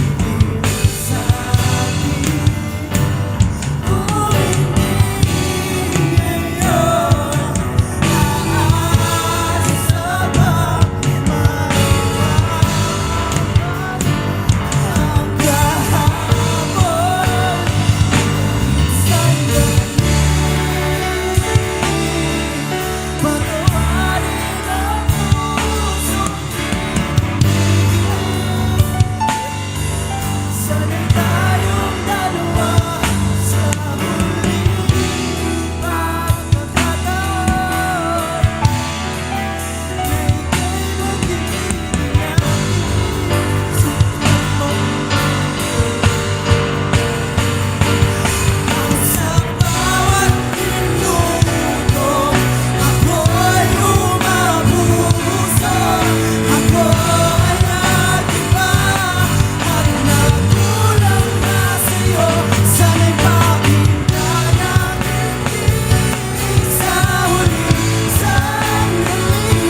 sa akin. Kung hindi ngayon, aasa ba ang kahapon? Sandali, patawarin ang puso. Sana'y tayong dalawa sa muling pagkakataon. Na ika'y magiging aking sumunod. Sa bawat minuto, ako'y umabuso. Ako ay nag-iba at nagkulang na sa'yo. Sana'y pakinggan ang ibig sa huling sandali.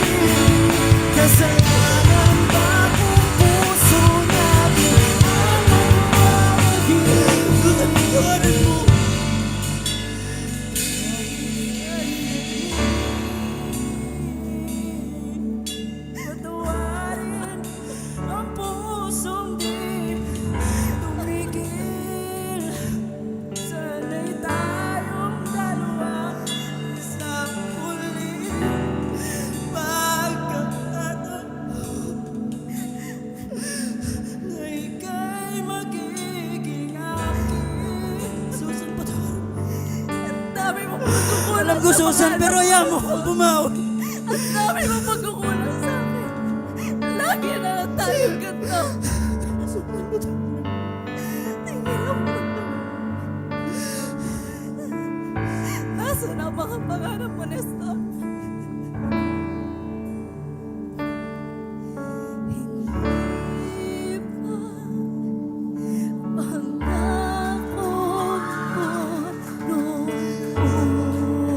Kasalanan ba kung puso natin ang magmamahal? Patawarin mo. Patawarin ang pusong di tumigil. Sana'y tayong dalawa sa muling pagkakataon, na ika'y magiging akin. Susan, patawarin. Ang dami mong pagkukulang. Alam ko, Susan, pero ayaw mo kong bumawi. Ang dami mong pagkukulang sa akin. Lagi na lang tayong ganito. Tingnan mo. Nasaan ang mga pangarap mo, Nestor? Hindi pa pangako ko noon.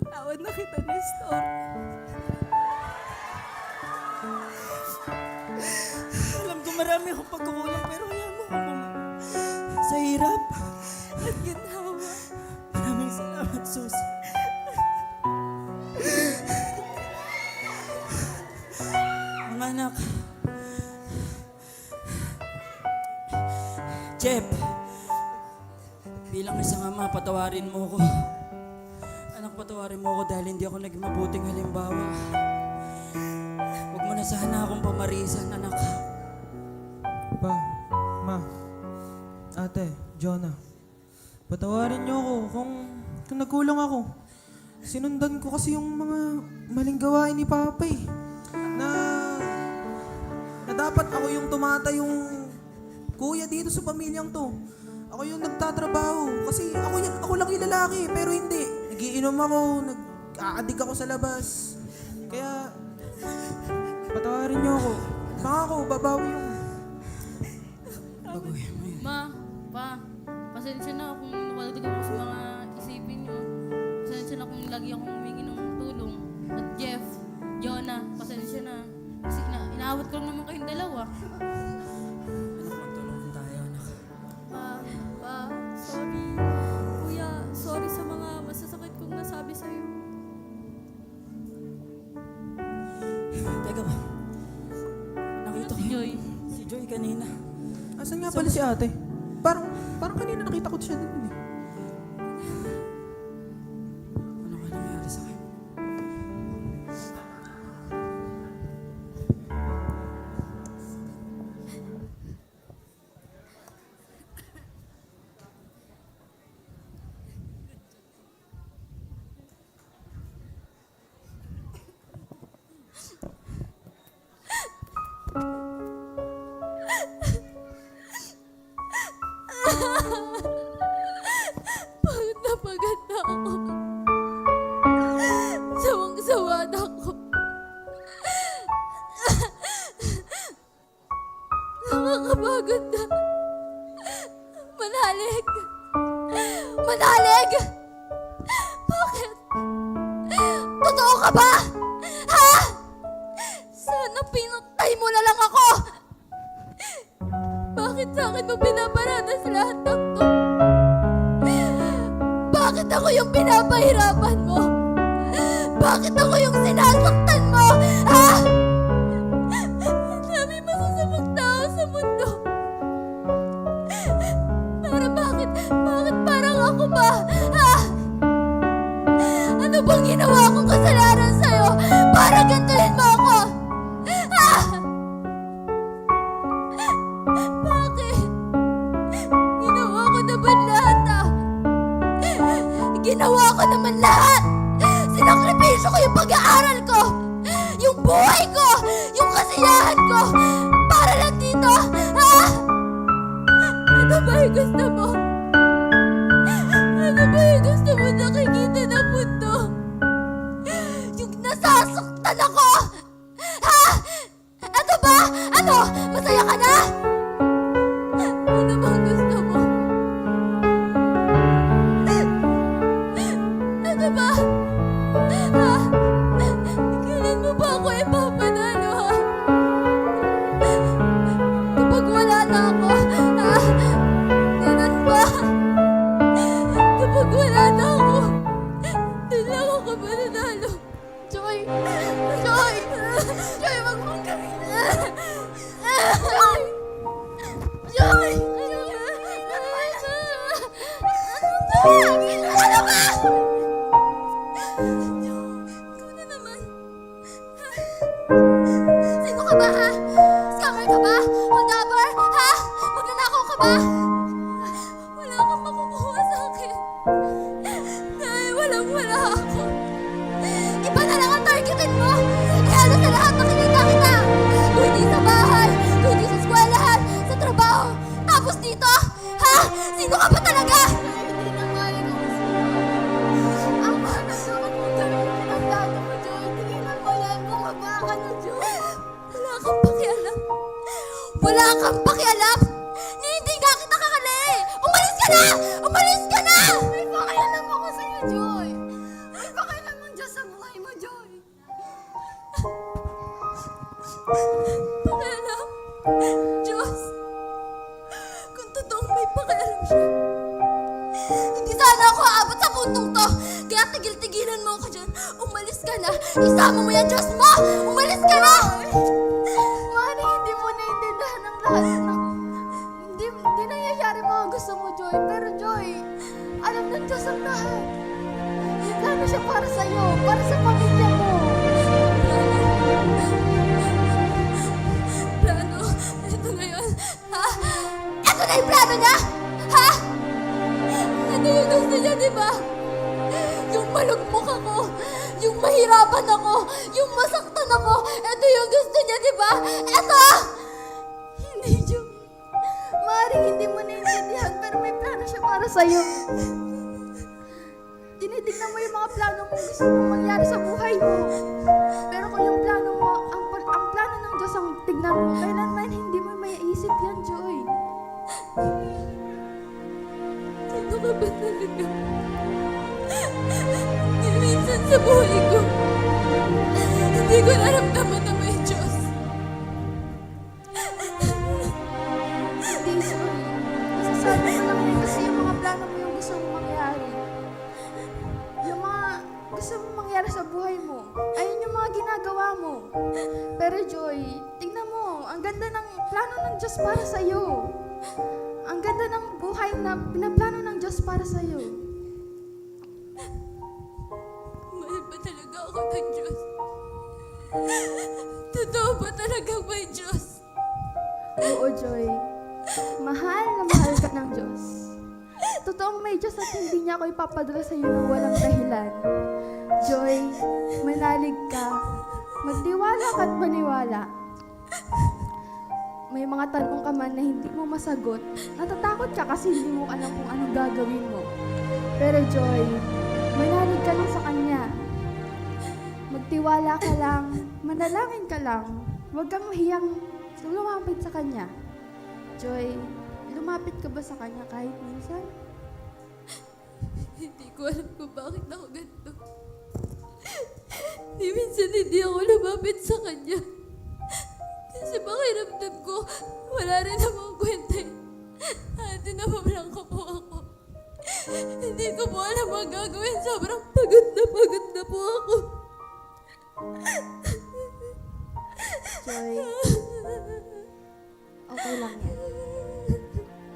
Tawad na kita, Nestor. Alam ko marami akong pagkukulang pero ayaw mo akong sa hirap. At ginawa. Maraming salamat, Sus. Mga anak. Jeff, bilang isang ama, patawarin mo ko. Anak, patawarin mo ko dahil hindi ako naging mabuting halimbawa. Huwag mo na sana akong pamarisan, anak. Pa, ma, ate, Jonah, patawarin niyo ako kung nagkulang ako. Sinundan ko kasi yung mga maling gawain ni Papa eh. Na dapat ako yung tumata yung kuya dito sa pamilyang to. Ako yung nagtatrabaho kasi ako lang yung lalaki pero hindi. Nagiinom ako, nag-aadik ako sa labas. Kaya patawarin niyo ako. Pangako, babawi yung Baguhin mo yun. Ma, pa, pasensya na kung nakalagay ako sa mga isipin niyo. Pasensya na kung lagi akong humingi ng tulong. At Jeff, Jonah, pasensya na. Kasi inaawat ko lang naman kayong dalawa. Anak, magtulungan tayo, anak. Pa, sorry. Kuya, sorry sa mga masasakit kong nasabi sa'yo. Teka ba? Nakita ko Si Joy. Si Joy kanina. Asan nga pala si ate? Parang kanina nakita ko siya din eh. Ano ka nangyari sa akin? Pagod na ako. Sawang-sawa na ako. Nakakapagod na. Manalig! Manalig! Bakit? Totoo ka ba? Ha? Sana pinatay mo na lang ako! Bakit sa akin mo pinaparanas lahat ng to? Bakit ako yung pinapahirapan mo? Bakit ako yung sinasaktan mo? Ha? Dami masasamang tao sa mundo. Pero bakit parang ako ba? Ha? Ano bang ginawa kong kasalanan sa'yo? Para gantuhin mo ako? Ha? Bakit? Ginawa ko naman lahat Ginawa ko naman lahat! Sinakripisyo ko yung pag-aaral ko! Yung buhay ko! Yung kasiyahan ko! Para lang dito! Ha? Ano ba yung gusto mo? Ano ba yung gusto mo nakikita ng mundo? Yung nasasaktan ako! Ha? Ano ba? Ano? Masaya ka na? Ano bang gusto mo? Ano ba? Ha? Kailan mo ba ako ipapanalo, ha? Kapag wala na ako, ha? Ganun ba? Kapag wala na ako, doon lang ako mananalo. Joy! Joy! Joy, wag mong gawin! Joy! Joy! Ano ba? Ikaw na naman. Sino ka ba, ha? Scammer ka ba? Holdaper? Ha? Magnanakaw ka ba? Wala kang makukuha sa akin. Dahil walang-wala ako. Iba na lang ang targetin mo. Ihalo sa lahat na kinita kita. Kung hindi sa bahay, kung hindi sa eskwelahan, sa trabaho. Tapos dito, ha? Sino ka ba talaga? Hindi na kaya ko. Ang mahal na dapat mong gawin ang dado mo, Joy. Tingnan mo yan, bumaba ka na, Joy. Wala kang pakialam. Wala kang pakialam? Ni hindi nga kita kakali. Umalis ka na! Umalis ka na! May pakialam ako sa'yo, Joy. May pakialam mo Tigil-tigilan mo ako dyan. Umalis ka na. Isama mo yan, Diyos mo! Umalis ka na! Mari, hindi mo naiintindihan ang lahat ng... Hindi nangyayari mga gusto mo, Joy. Pero Joy, alam ng Diyos ang lahat. May plano siya para sa'yo, para sa pamilya mo. Plano? Ito na yun. Ha? Ito na yung plano niya? Ha? Ito yung gusto niya, di ba? Yung malugmok ako, yung mahirapan ako, yung masaktan ako, ito yung gusto niya, di ba? Ito! Hindi, Joy. Maaaring hindi mo naiintindihan, pero may plano siya para sa'yo. Tinitignan mo yung mga plano mong gusto mong mangyari sa buhay mo. Pero kung yung plano mo, ang plano ng Diyos ang tignan mo, kailanman hindi mo maiisip yan, Joy. Sino ka ba talaga? Minsan sa buhay ko, hindi ko naramdaman na may Diyos. Hindi, Joy. Masasabi mo lang yun kasi yung mga plano mo yung gusto mong mangyari. Yung mga gusto mong mangyari sa buhay mo, ayun yung mga ginagawa mo. Pero Joy, tingnan mo, ang ganda ng plano ng Diyos para sa'yo. Ang ganda ng buhay na pinaplano ng Diyos para sa'yo. Mahal ba talaga ako ng Diyos? Totoo ba talaga may Diyos? Oo, Joy. Mahal na mahal ka ng Diyos. Totoong may Diyos at hindi niya ako ipapadala sa iyo ng walang dahilan. Joy, manalig ka. Magtiwala ka at maniwala. May mga tanong ka man na hindi mo masagot. Natatakot ka kasi hindi mo alam kung anong gagawin mo. Pero Joy, manalig ka lang sa Kanya. Magtiwala ka lang. Manalangin ka lang. Huwag kang mahiyang lumapit sa Kanya. Joy, lumapit ka ba sa Kanya kahit minsan? Hindi ko alam kung bakit ako ganito. Minsan hindi ako lumapit sa Kanya. Kasi pakiramdam ko, wala rin namang kwenta. Ate na lang ko po ako. Hindi ko po alam ang gagawin. Sobrang pagod na po ako. Joy, okay lang yan.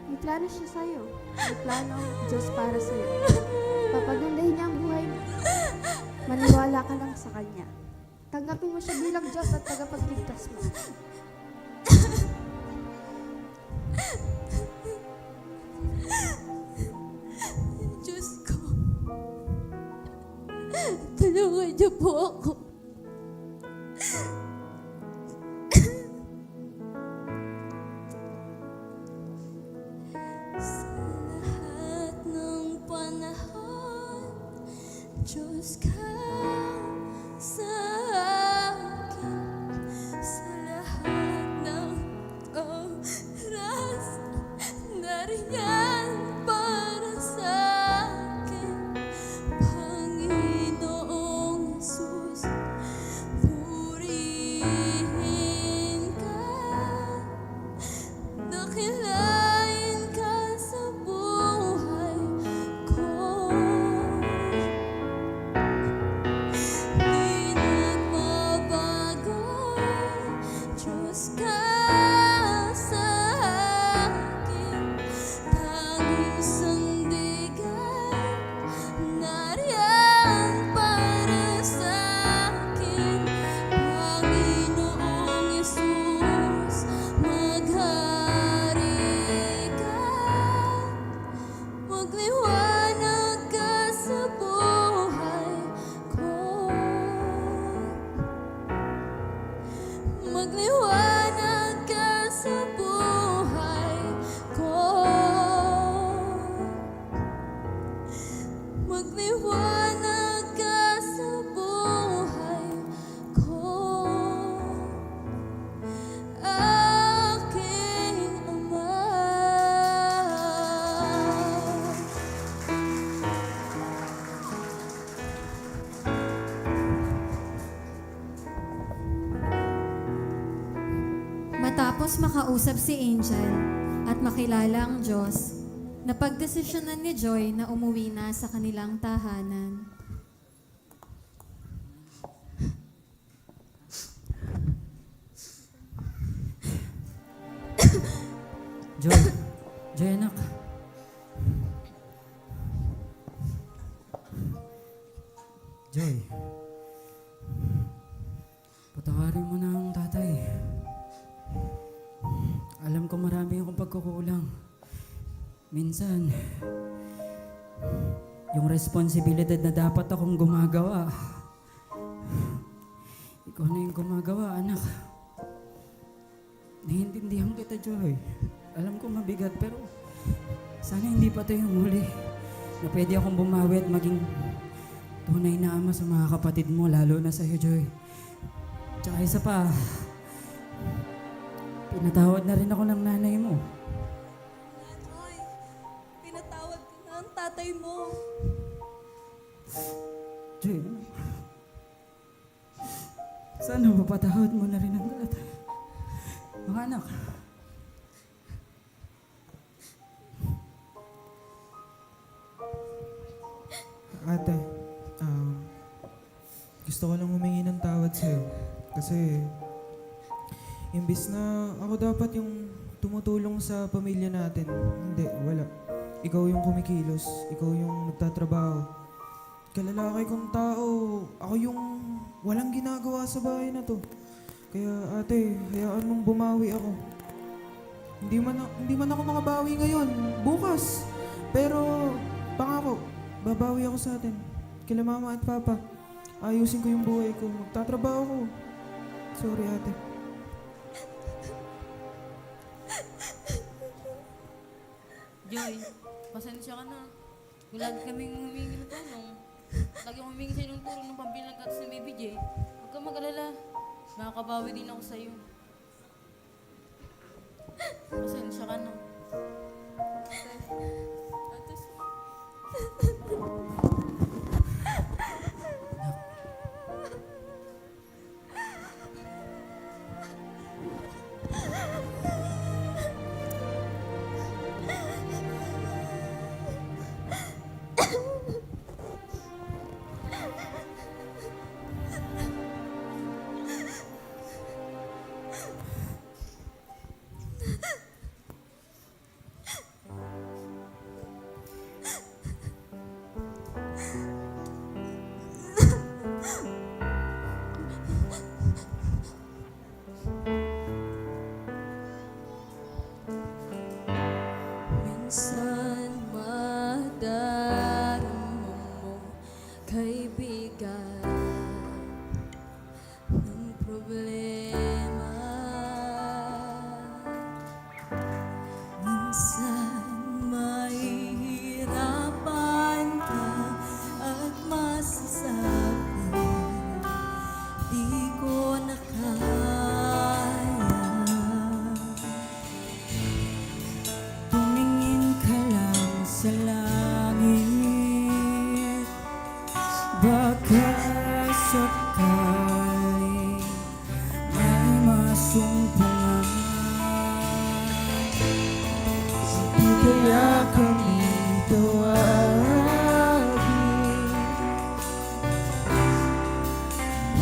May plano siya sa'yo. May plano ang Diyos para sa'yo. Papagandahin niya ang buhay mo. Maniwala ka lang sa Kanya. Tanggapin mo siya bilang Diyos at tagapagligtas mo. Diyos ko, tulungan niyo po ako. Sa lahat ng panahon, Diyos ka sa akin. Sa lahat ng oras, nariyan para sa akin. Panginoong Jesus, purihin ka. Dakilain ka sa buhay ko. Di nagbabago, Diyos ka sa akin. Tanging sandigan, nariyan para sa akin. Panginoong Jesus, maghari ka. Magliwanag ka sa buhay ko. Magliwanag ka sa buhay ko. Magliwanag ka sa buhay ko. Aking Ama. Matapos makausap si Angel at makilala ang Diyos, napagdesisyonan ni Joy na umuwi na sa kanilang tahanan. Joy, patawarin mo na ang tatay. Alam ko marami akong pagkukulang. Minsan, yung responsibilidad na dapat akong gumagawa, ikaw na yung gumagawa, anak. Naiintindihan kita, Joy. Alam ko mabigat, pero sana hindi pa ito yung huli na pwede akong bumawi at maging tunay na ama sa mga kapatid mo, lalo na sa'yo, Joy. Tsaka isa pa, pinatawad na rin ako ng nanay mo. Joy, pinatawad ko na ang tatay mo. Joy, sana mapatawad mo na rin ang tatay. Mga anak, Ate, gusto ko lang humingi ng tawad sa'yo. Kasi, imbis na ako dapat yung tumutulong sa pamilya natin. Hindi, wala. Ikaw yung kumikilos. Ikaw yung nagtatrabaho. Kalalaki kong tao. Ako yung walang ginagawa sa bahay na to. Kaya ate, hayaan mong bumawi ako. Hindi man ako makabawi ngayon. Bukas. Pero, pangako, babawi ako sa atin. Kila mama at papa. Ayusin ko yung buhay ko. Magtatrabaho ko. Sorry ate. Joy, pasensya ka na. Lagi kaming humingi ng tulong. Lagi akong humingi sa'yo ng tulong ng pambili ng gatas ni Baby J. Huwag kang mag-alala. Makakabawi din ako sa'yo. Pasensya ka na. Minsan madarama mo, kaibigan, ng problema. Minsan mahihirapan ka at masasabi, di ko na kaya. tumingin ka lang sa langit. Baka sakali may masumpungan. Di kaya kami tawagin.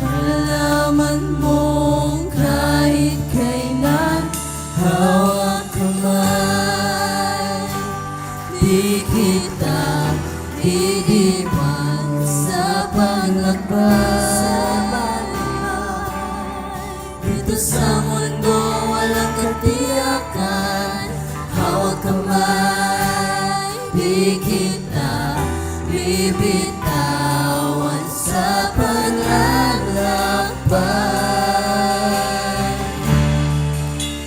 Malaman mong kahit kailan hawak kamay, di kita iiwan sa paglakbay. Dito sa mundo walang katiyakan, hawak kamay, di kita bibitawan sa paglalakbay.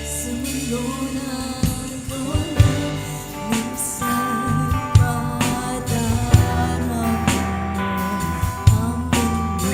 Sa mundo ng dulo, minsan madarama mo ang mundo.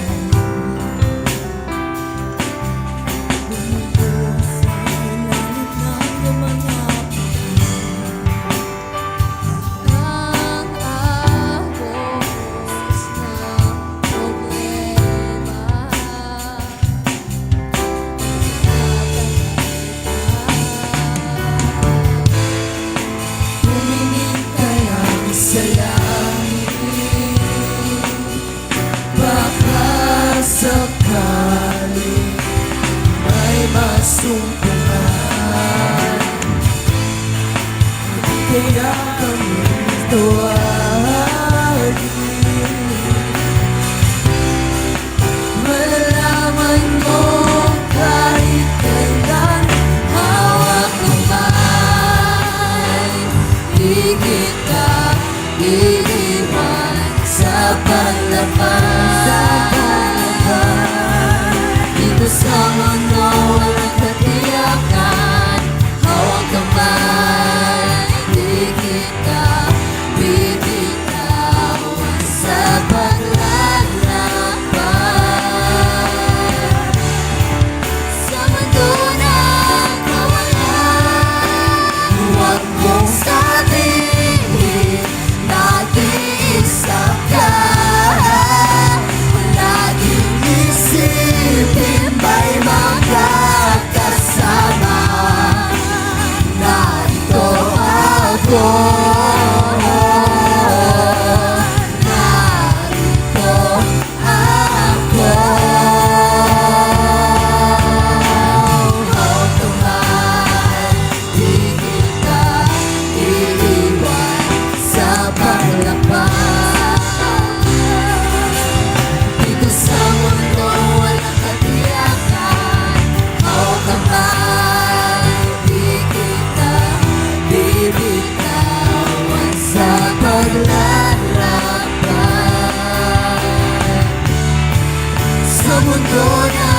mundo na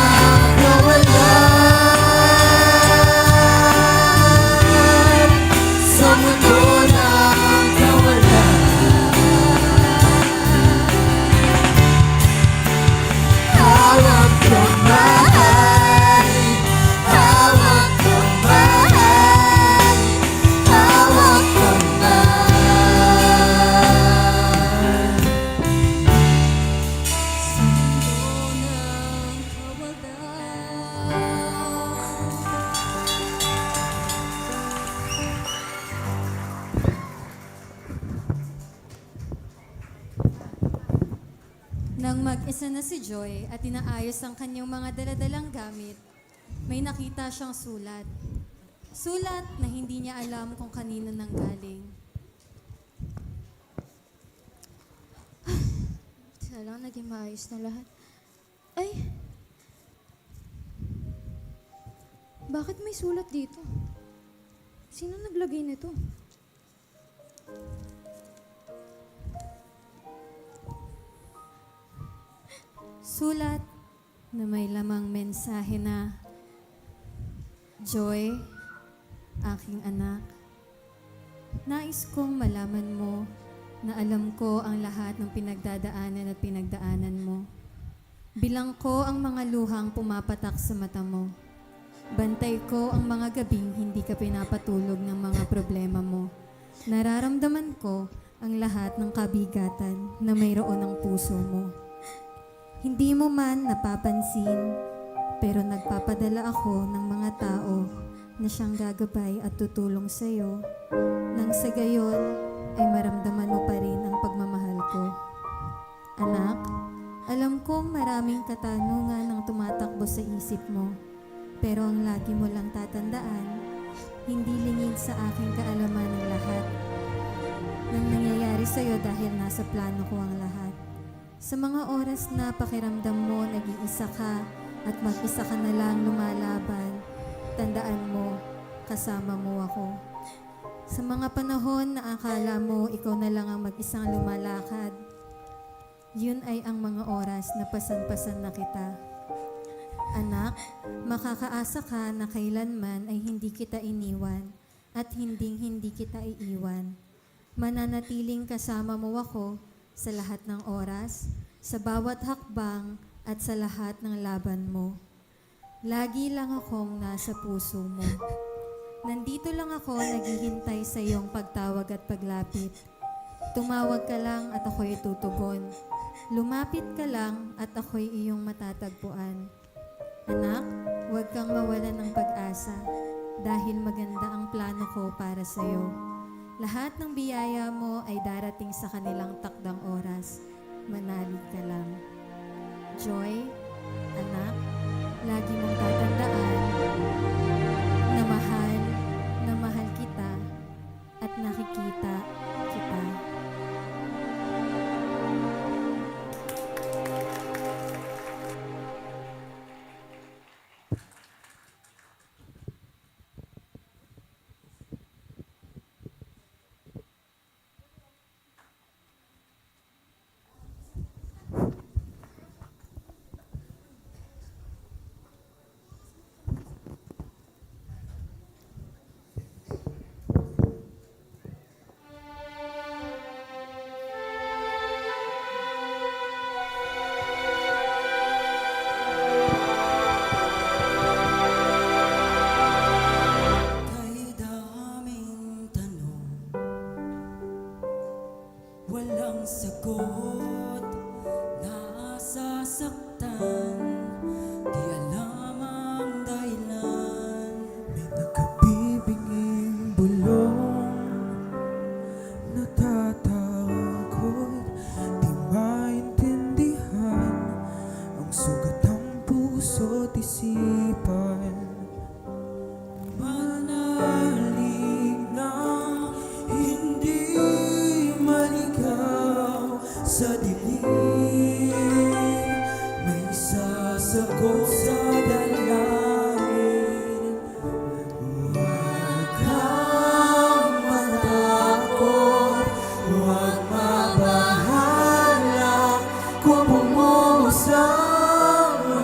kawalan, sa mundo na kawalan. Hawak kong mahal, hawak kong mahal, hawak kong mahal. Sa mundo ng kawalan. Nang mag-isa na si Joy at inaayos ang kanyang mga daladalang gamit, may nakita siyang sulat. Sulat na hindi niya alam kung kanino nanggaling. Sana naging maayos na lahat. Ay! Bakit may sulat dito? Sino naglagay nito? Sulat na may lamang mensahe na, Joy, aking anak, nais kong malaman mo na alam ko ang lahat ng pinagdadaanan at pinagdaanan mo. Bilang ko ang mga luhang pumapatak sa mata mo. Bantay ko ang mga gabing hindi ka pinapatulog ng mga problema mo. Nararamdaman ko ang lahat ng kabigatan na mayroon ng puso mo. Hindi mo man napapansin, pero nagpapadala ako ng mga tao na siyang gagabay at tutulong sa iyo, nang sa gayon ay maramdaman mo pa rin ang pagmamahal ko. Anak, alam kong maraming katanungan ang tumatakbo sa isip mo, pero ang lagi mo lang tatandaan, hindi lingid sa aking kaalaman ng lahat nang nangyayari sa iyo dahil nasa plano ko ang lahat. Sa mga oras na pakiramdam mo nag-iisa ka at mag-isa ka na lang lumalaban, tandaan mo, kasama mo ako. Sa mga panahon na akala mo ikaw na lang ang mag-isang lumalakad, yun ay ang mga oras na pasan-pasan na kita. Anak, makakaasa ka na kailanman ay hindi kita iniwan at hindi kita iiwan. Mananatiling kasama mo ako sa lahat ng oras, sa bawat hakbang at sa lahat ng laban mo. Lagi lang akong nasa puso mo. Nandito lang ako naghihintay sa iyong pagtawag at paglapit. Tumawag ka lang at ako'y tutugon. Lumapit ka lang at ako'y iyong matatagpuan. Anak, huwag kang mawalan ng pag-asa dahil maganda ang plano ko para sa iyo. Lahat ng biyaya mo ay darating sa kanilang takdang oras. Manalig ka lang. Joy, anak, lagi mong tatandaan na mahal kita at nakikita kita. Kay daming tanong, walang sagot, nasasaktan, di alam ang dahilan. May nakabibinging bulong, natatakot, di maintindihan ang sugat ng puso't isipan. Manalig nang hindi maligaw sa dilim, may sasagot sa dalangin. Huwag kang matakot, huwag mabahala kung bumuhos ang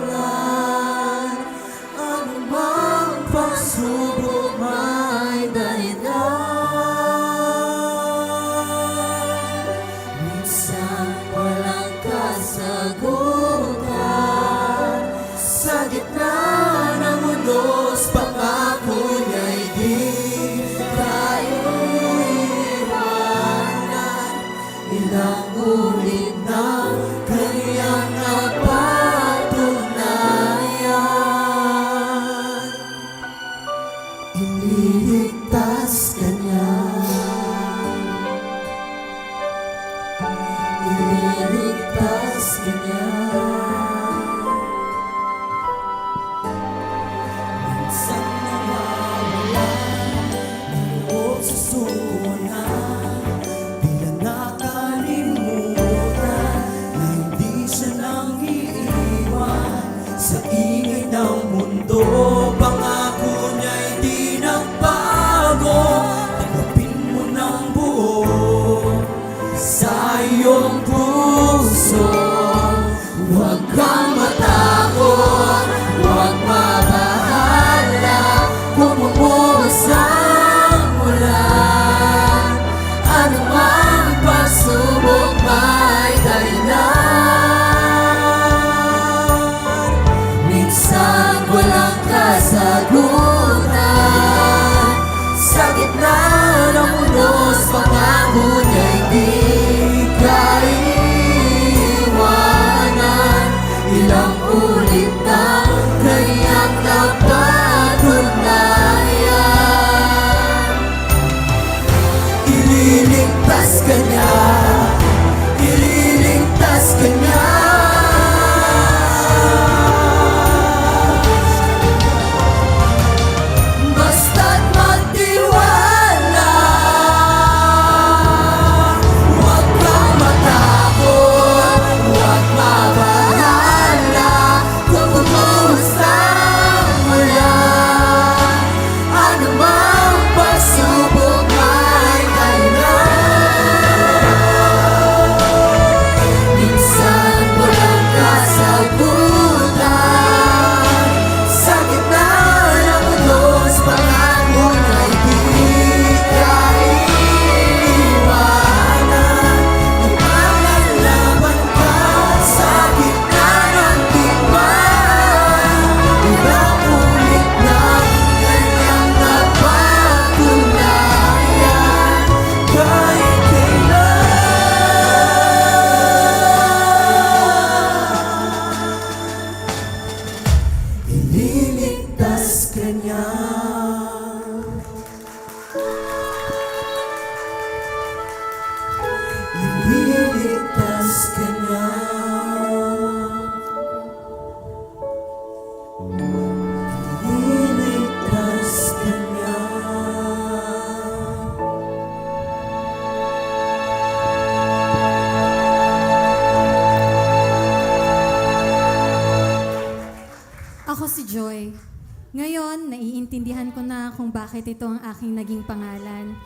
Ngayon, naiintindihan ko na kung bakit ito ang aking naging pangalan.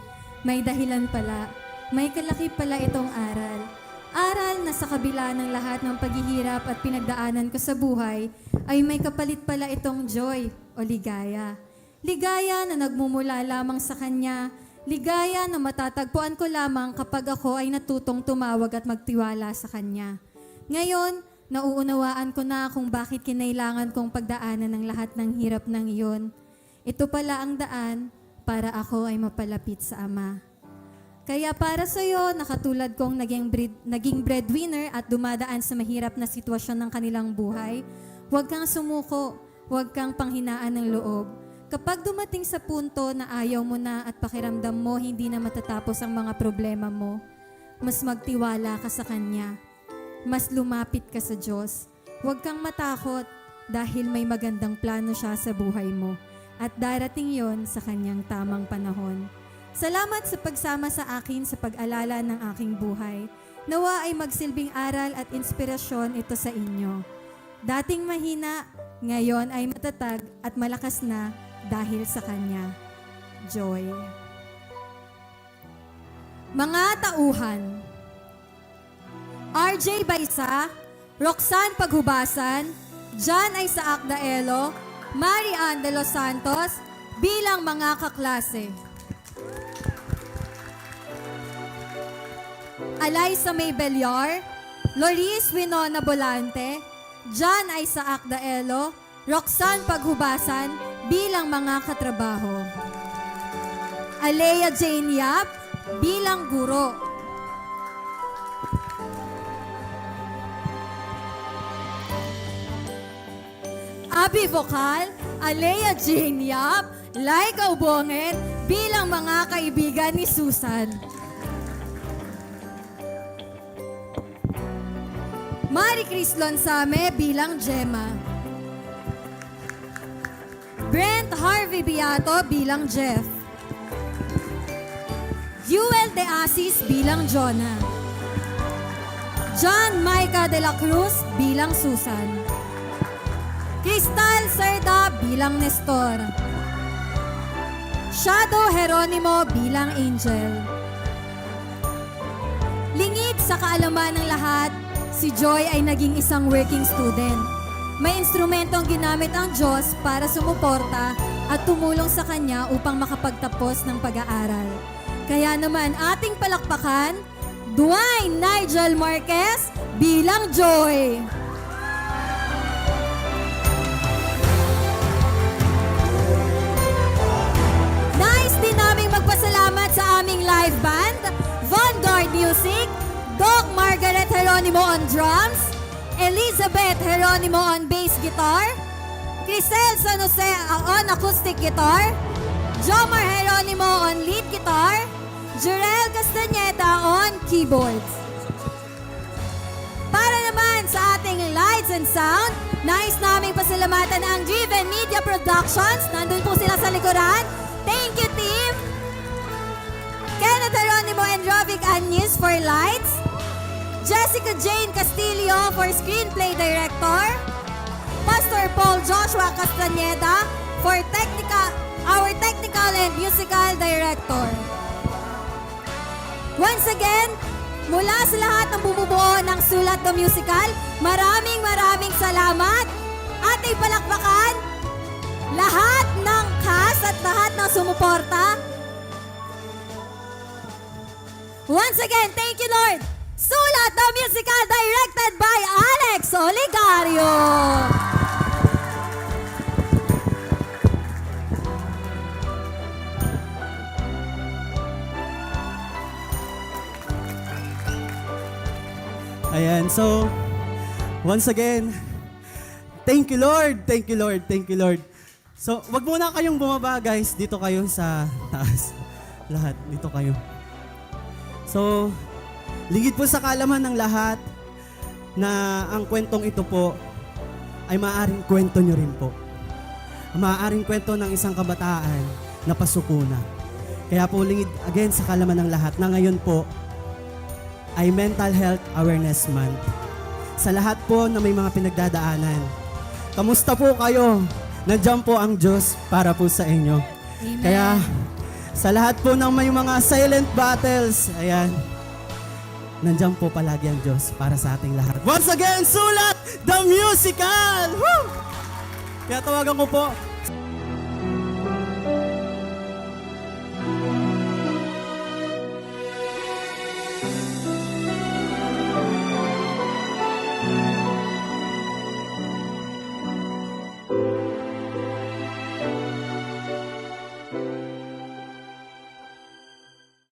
May dahilan pala, may kalaki pala itong aral. Aral na sa kabila ng lahat ng paghihirap at pinagdaanan ko sa buhay, ay may kapalit pala itong joy o ligaya. Ligaya na nagmumula lamang sa Kanya, ligaya na matatagpuan ko lamang kapag ako ay natutong tumawag at magtiwala sa Kanya. Ngayon, nauunawaan ko na kung bakit kinailangan kong pagdaanan ng lahat ng hirap ng iyon. Ito pala ang daan para ako ay mapalapit sa Ama. Kaya para sa iyo, nakatulad kong naging breadwinner at dumadaan sa mahirap na sitwasyon ng kanilang buhay, huwag kang sumuko, huwag kang panghinaan ng loob. Kapag dumating sa punto na ayaw mo na at pakiramdam mo hindi na matatapos ang mga problema mo, mas magtiwala ka sa Kanya. Mas lumapit ka sa Diyos. Huwag kang matakot dahil may magandang plano siya sa buhay mo at darating yon sa Kanyang tamang panahon. Salamat sa pagsama sa akin sa pag-alala ng aking buhay. Nawa ay magsilbing aral at inspirasyon ito sa inyo. Dating mahina, ngayon ay matatag at malakas na dahil sa Kanya. Joy. Mga tauhan: RJ Baisa, Roxanne Paghubasan, John Isaac Daelo, Marian de los Santos bilang mga kaklase. Alaysa May Belyar, Loris Winona Bolante, John Isaac Daelo, Roxanne Paghubasan bilang mga katrabaho. Alea Jane Yap bilang guro. Abi Vocal, Alea Jane Yap, Laika Ubongen bilang mga kaibigan ni Susan. Marie Chris Lonsame bilang Gemma. Brent Harvey Beato bilang Jeff. Yuel De Asis bilang Jonah. John Micah de la Cruz bilang Susan. Cristal Cerda bilang Nestor. Shadow Jeronimo bilang Angel. Lingid sa kaalaman ng lahat, si Joy ay naging isang working student. May instrumentong ginamit ang Diyos para sumuporta at tumulong sa kanya upang makapagtapos ng pag-aaral. Kaya naman ating palakpakan, Dwayne Nigel Marquez bilang Joy. Nais din naming magpasalamat sa aming live band, Vanguard Music, Doc Margaret Jeronimo on drums, Elizabeth Jeronimo on bass guitar, Crisel San Jose on acoustic guitar, Jomar Jeronimo on lead guitar, Jurel Castañeda on keyboards. Para naman sa ating lights and sound, nais naming pasalamatan ang Driven Media Productions. Nandun po sila sa likuran. Thank you, team! Kenneth Jeronimo and Rovic Agnes for lights, Jessica Jane Castillo for screenplay director, Pastor Paul Joshua Castañeda for our technical and musical director. Once again, mula sa lahat ng bumubuo ng Sulat the Musical, maraming salamat. Ating palakpakan lahat ng cast at lahat ng sumuporta. Once again, thank you, Lord. Sulat the Musical, directed by Alex Oligario. Ayan, so, once again, thank you, Lord. Thank you, Lord. Thank you, Lord. So, wag muna kayong bumaba, guys. Dito kayo sa taas. Lahat, dito kayo. So, ligid po sa kaalaman ng lahat na ang kwentong ito po ay maaaring kwento nyo rin po. Maaaring kwento ng isang kabataan na pasuko na. Kaya po lingid again sa kaalaman ng lahat na ngayon po ay Mental Health Awareness Month. Sa lahat po na may mga pinagdadaanan, kamusta po kayo? nandiyan po ang Diyos para po sa inyo. Amen. Kaya sa lahat po ng may mga silent battles, ayan, nandiyan po palagi ang Diyos para sa ating lahat. Once again, Sulat the Musical! Woo! Kaya tawagan ko po